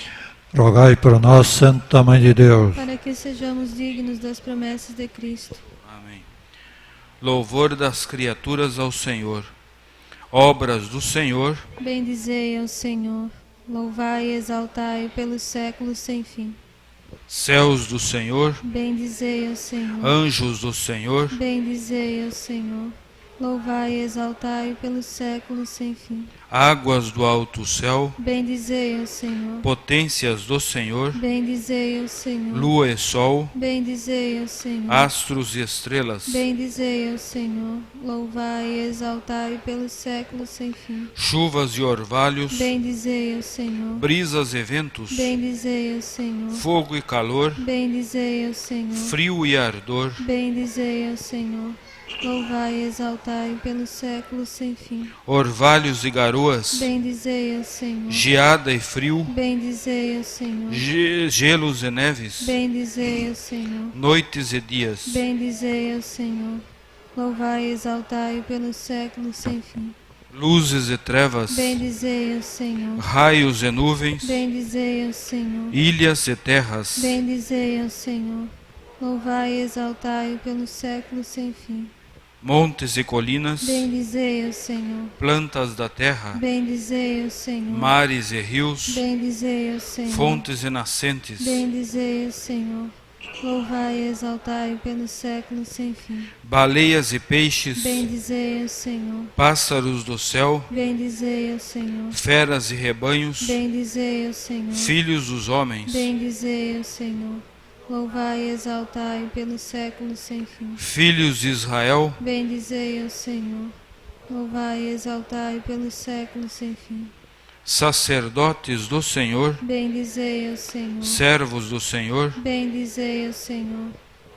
Rogai por nós, Santa Mãe de Deus. para que sejamos dignos das promessas de Cristo. Amém. Louvor das criaturas ao Senhor. Obras do Senhor. Bendizei ao Senhor, louvai e exaltai pelos séculos sem fim. Céus do Senhor. Bendizei ao Senhor, Anjos do Senhor. bendizei ao Senhor, louvai e exaltai pelos séculos sem fim. Águas do alto céu. Bendizei ao Senhor, Potências do Senhor. bendizei ao Senhor, Lua e sol. bendizei ao Senhor, Astros e estrelas. bendizei ao Senhor, louvai e exaltai pelos séculos sem fim. Chuvas e orvalhos. Bendizei ao Senhor, Brisas e ventos. bendizei ao Senhor, Fogo e calor. bendizei ao Senhor, Frio e ardor. bendizei ao Senhor, louvai e exaltai pelos séculos sem fim. Orvalhos e garoas. Bendizei ao Senhor, Geada e frio. bendizei ao Senhor, Gelos e neves. bendizei ao Senhor, Noites e dias. bendizei ao Senhor, louvai e exaltai pelos séculos sem fim. Luzes e trevas. Bendizei ao Senhor, Raios e nuvens. bendizei ao Senhor, Ilhas e terras. bendizei ao Senhor, louvai e exaltai pelos séculos sem fim. Montes e colinas. Bendizei ao Senhor, Plantas da terra. bendizei ao Senhor, Mares e rios. bendizei ao Senhor, Fontes e nascentes. bendizei ao Senhor, louvai e exaltai pelos séculos sem fim. Baleias e peixes. Bendizei ao Senhor, Pássaros do céu. bendizei ao Senhor, Feras e rebanhos. bendizei ao Senhor, Filhos dos homens. bendizei ao Senhor, louvai e exaltai pelos séculos sem fim. Filhos de Israel. Bendizei ao Senhor, louvai e exaltai pelos séculos sem fim. Sacerdotes do Senhor. Bendizei ao Senhor, Servos do Senhor. bendizei ao Senhor,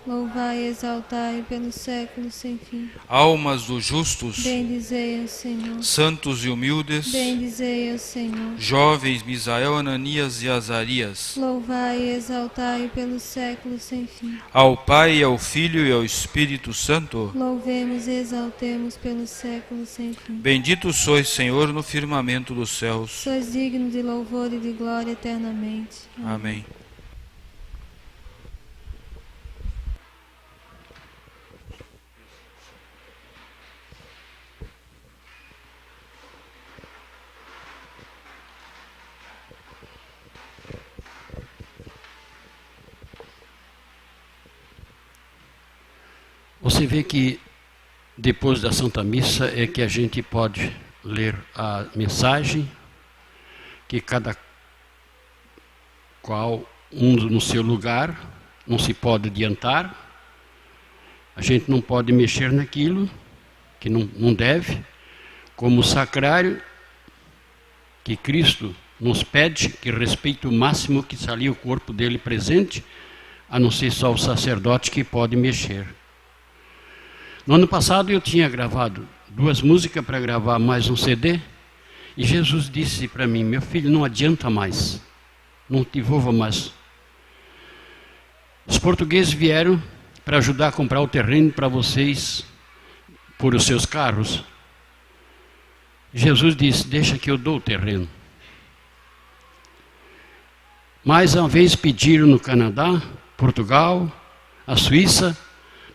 louvai e exaltai pelos séculos sem fim. Almas dos justos. Bendizei ao Senhor, Santos e humildes. bendizei ao Senhor, Jovens Misael, Ananias e Azarias. louvai e exaltai pelos séculos sem fim. Ao Pai, ao Filho e ao Espírito Santo. Louvemos e exaltemos pelos séculos sem fim. Bendito sois, Senhor, no firmamento dos céus. Sois digno de louvor e de glória eternamente. Amém. Você vê que depois da Santa Missa é que a gente pode ler a mensagem, que cada qual um no seu lugar, não se pode adiantar, a gente não pode mexer naquilo que não deve, como o sacrário que Cristo nos pede, que respeite o máximo que está ali o corpo dele presente, a não ser só o sacerdote que pode mexer. No ano passado eu tinha gravado 2 músicas para gravar mais um CD, e Jesus disse para mim: meu filho, não adianta mais, não te envolva mais. Os portugueses vieram para ajudar a comprar o terreno para vocês por os seus carros. Jesus disse: deixa que eu dou o terreno. Mais uma vez pediram no Canadá, Portugal, a Suíça,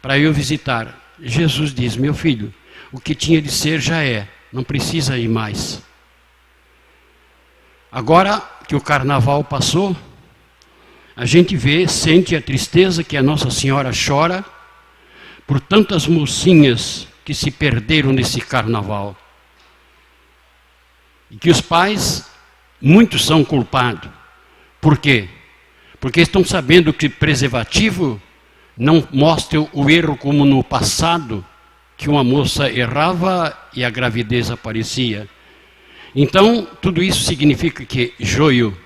para eu visitar. Jesus diz: meu filho, o que tinha de ser já é, não precisa ir mais. Agora que o carnaval passou, a gente vê, sente a tristeza que a Nossa Senhora chora por tantas mocinhas que se perderam nesse carnaval. E que os pais, muitos são culpados. Por quê? Porque estão sabendo que preservativo não mostra o erro como no passado, que uma moça errava e a gravidez aparecia. Então, tudo isso significa que joio,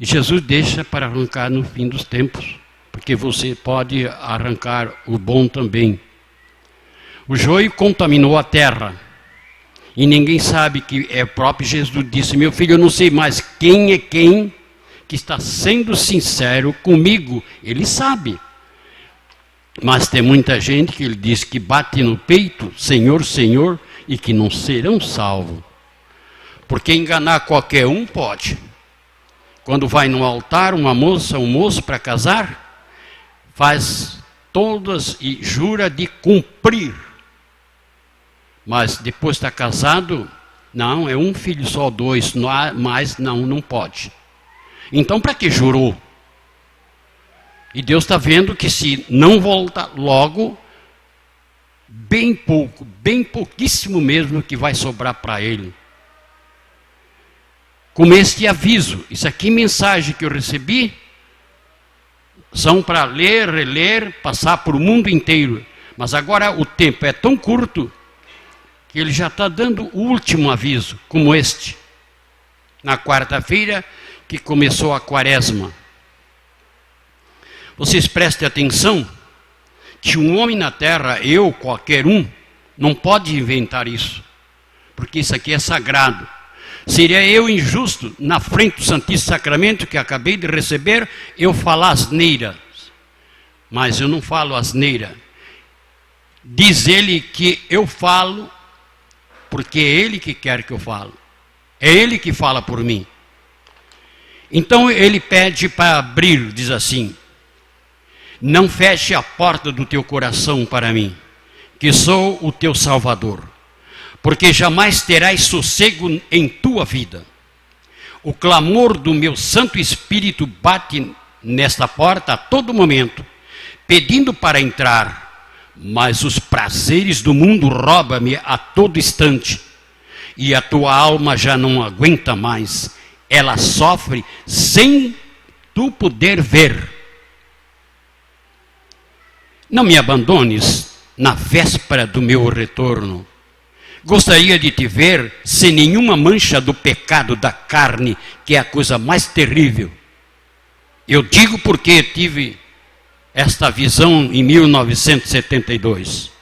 Jesus deixa para arrancar no fim dos tempos, porque você pode arrancar o bom também. O joio contaminou a terra, e ninguém sabe que é o próprio Jesus disse: meu filho, eu não sei mais quem é quem que está sendo sincero comigo. Ele sabe. Mas tem muita gente que ele diz que bate no peito, Senhor, Senhor, e que não serão salvos. Porque enganar qualquer um pode. Quando vai no altar uma moça, um moço para casar, faz todas e jura de cumprir. Mas depois está casado, não, é um filho só, dois, mas não pode. Então para que jurou? E Deus está vendo que se não volta logo, bem pouco, bem pouquíssimo mesmo que vai sobrar para ele. Com este aviso, isso aqui mensagem que eu recebi, são para ler, reler, passar por o mundo inteiro. Mas agora o tempo é tão curto, que ele já está dando o último aviso, como este. Na quarta-feira, que começou a quaresma. Vocês prestem atenção, que um homem na terra, eu, qualquer um, não pode inventar isso. Porque isso aqui é sagrado. Seria eu injusto, na frente do Santíssimo Sacramento, que acabei de receber, eu falar asneira. Mas eu não falo asneira. Diz ele que eu falo, porque é ele que quer que eu fale. É ele que fala por mim. Então ele pede para abrir, diz assim: não feche a porta do teu coração para mim, que sou o teu Salvador. Porque jamais terás sossego em tua vida. O clamor do meu Santo Espírito bate nesta porta a todo momento, pedindo para entrar, mas os prazeres do mundo roubam-me a todo instante, e a tua alma já não aguenta mais, ela sofre sem tu poder ver. Não me abandones na véspera do meu retorno. Gostaria de te ver sem nenhuma mancha do pecado da carne, que é a coisa mais terrível. Eu digo porque tive esta visão em 1972.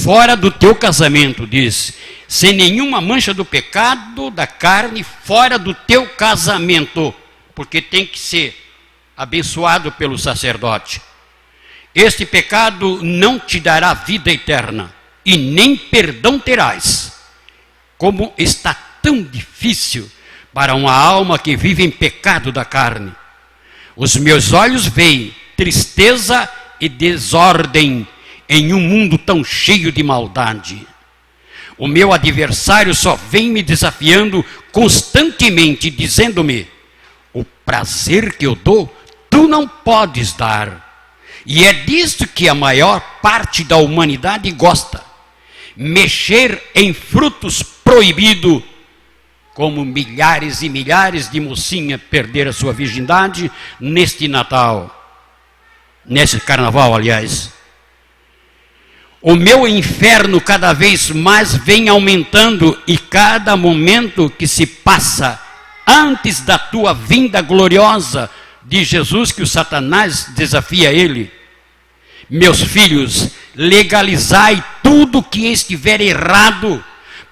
Fora do teu casamento, diz, sem nenhuma mancha do pecado da carne, fora do teu casamento, porque tem que ser abençoado pelo sacerdote. Este pecado não te dará vida eterna, e nem perdão terás. Como está tão difícil para uma alma que vive em pecado da carne. Os meus olhos veem tristeza e desordem em um mundo tão cheio de maldade. O meu adversário só vem me desafiando constantemente, dizendo-me: o prazer que eu dou, tu não podes dar. E é disto que a maior parte da humanidade gosta. Mexer em frutos proibidos, como milhares e milhares de mocinhas perderam a sua virgindade neste Natal, nesse carnaval, aliás. O meu inferno cada vez mais vem aumentando, e cada momento que se passa antes da tua vinda gloriosa de Jesus, que o Satanás desafia ele. Meus filhos, legalizai tudo que estiver errado,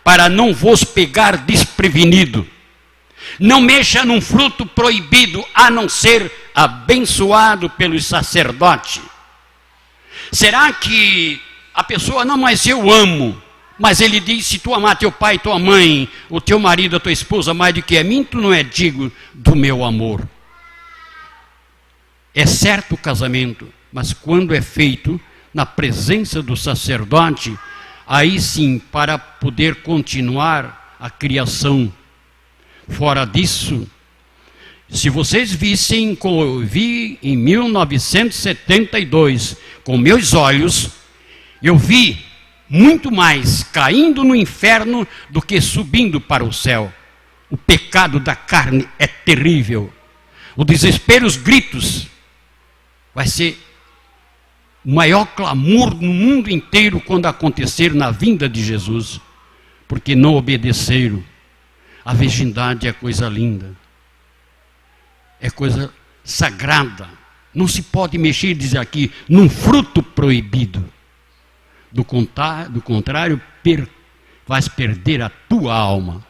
para não vos pegar desprevenido. Não mexa num fruto proibido, a não ser abençoado pelos sacerdotes. Será que a pessoa, não, mas eu amo, mas ele diz: se tu amar teu pai, tua mãe, o teu marido, a tua esposa mais do que a mim, tu não é digno do meu amor. É certo o casamento, mas quando é feito na presença do sacerdote, aí sim, para poder continuar a criação. Fora disso, se vocês vissem, como eu vi em 1972, com meus olhos, eu vi muito mais caindo no inferno do que subindo para o céu. O pecado da carne é terrível. O desespero, os gritos, vai ser o maior clamor no mundo inteiro quando acontecer na vinda de Jesus, porque não obedeceram. A virgindade é coisa linda, é coisa sagrada. Não se pode mexer, diz aqui, num fruto proibido. Do contrário, vais perder a tua alma.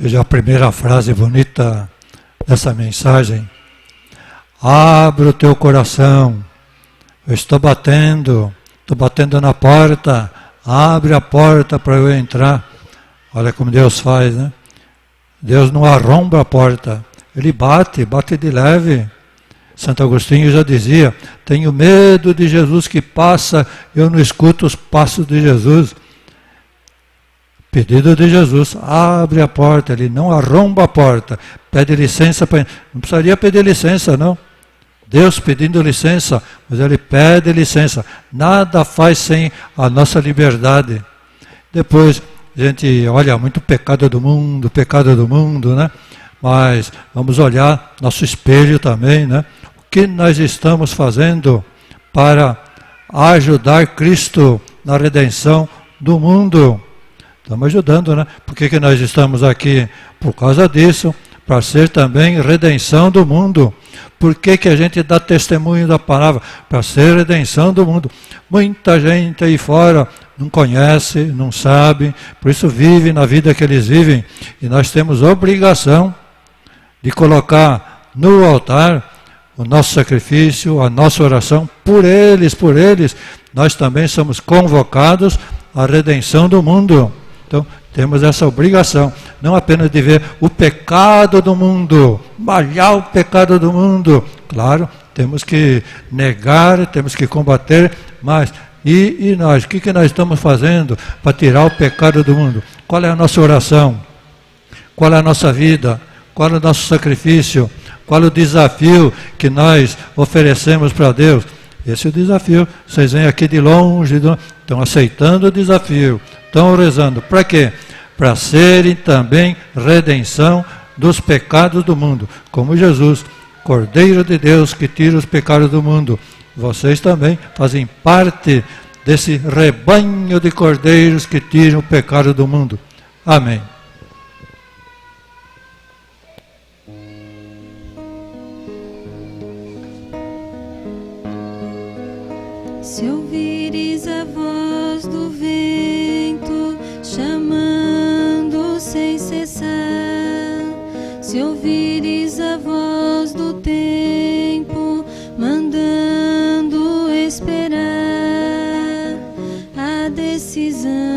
Veja a primeira frase bonita dessa mensagem. Abre o teu coração. Eu estou batendo na porta. Abre a porta para eu entrar. Olha como Deus faz, né? Deus não arromba a porta. Ele bate de leve. Santo Agostinho já dizia, tenho medo de Jesus que passa, eu não escuto os passos de Jesus. Pedido de Jesus, abre a porta, ele não arromba a porta, pede licença para... Não precisaria pedir licença, não. Deus pedindo licença, mas ele pede licença. Nada faz sem a nossa liberdade. Depois, a gente olha muito pecado do mundo, né? Mas vamos olhar nosso espelho também, né? O que nós estamos fazendo para ajudar Cristo na redenção do mundo? Estamos ajudando, né? Por que nós estamos aqui? Por causa disso, para ser também redenção do mundo. Por que a gente dá testemunho da palavra? Para ser redenção do mundo. Muita gente aí fora não conhece, não sabe, por isso vive na vida que eles vivem. E nós temos obrigação de colocar no altar o nosso sacrifício, a nossa oração por eles. Nós também somos convocados à redenção do mundo. Então, temos essa obrigação, não apenas de ver o pecado do mundo, malhar o pecado do mundo. Claro, temos que negar, temos que combater, mas e nós? O que nós estamos fazendo para tirar o pecado do mundo? Qual é a nossa oração? Qual é a nossa vida? Qual é o nosso sacrifício? Qual é o desafio que nós oferecemos para Deus? Esse é o desafio. Vocês vêm aqui de longe, estão aceitando o desafio. Estão rezando. Para quê? Para serem também redenção dos pecados do mundo. Como Jesus, Cordeiro de Deus que tira os pecados do mundo. Vocês também fazem parte desse rebanho de cordeiros que tiram o pecado do mundo. Amém. Se ouvires a voz do vento chamando sem cessar, se ouvires a voz do tempo mandando esperar a decisão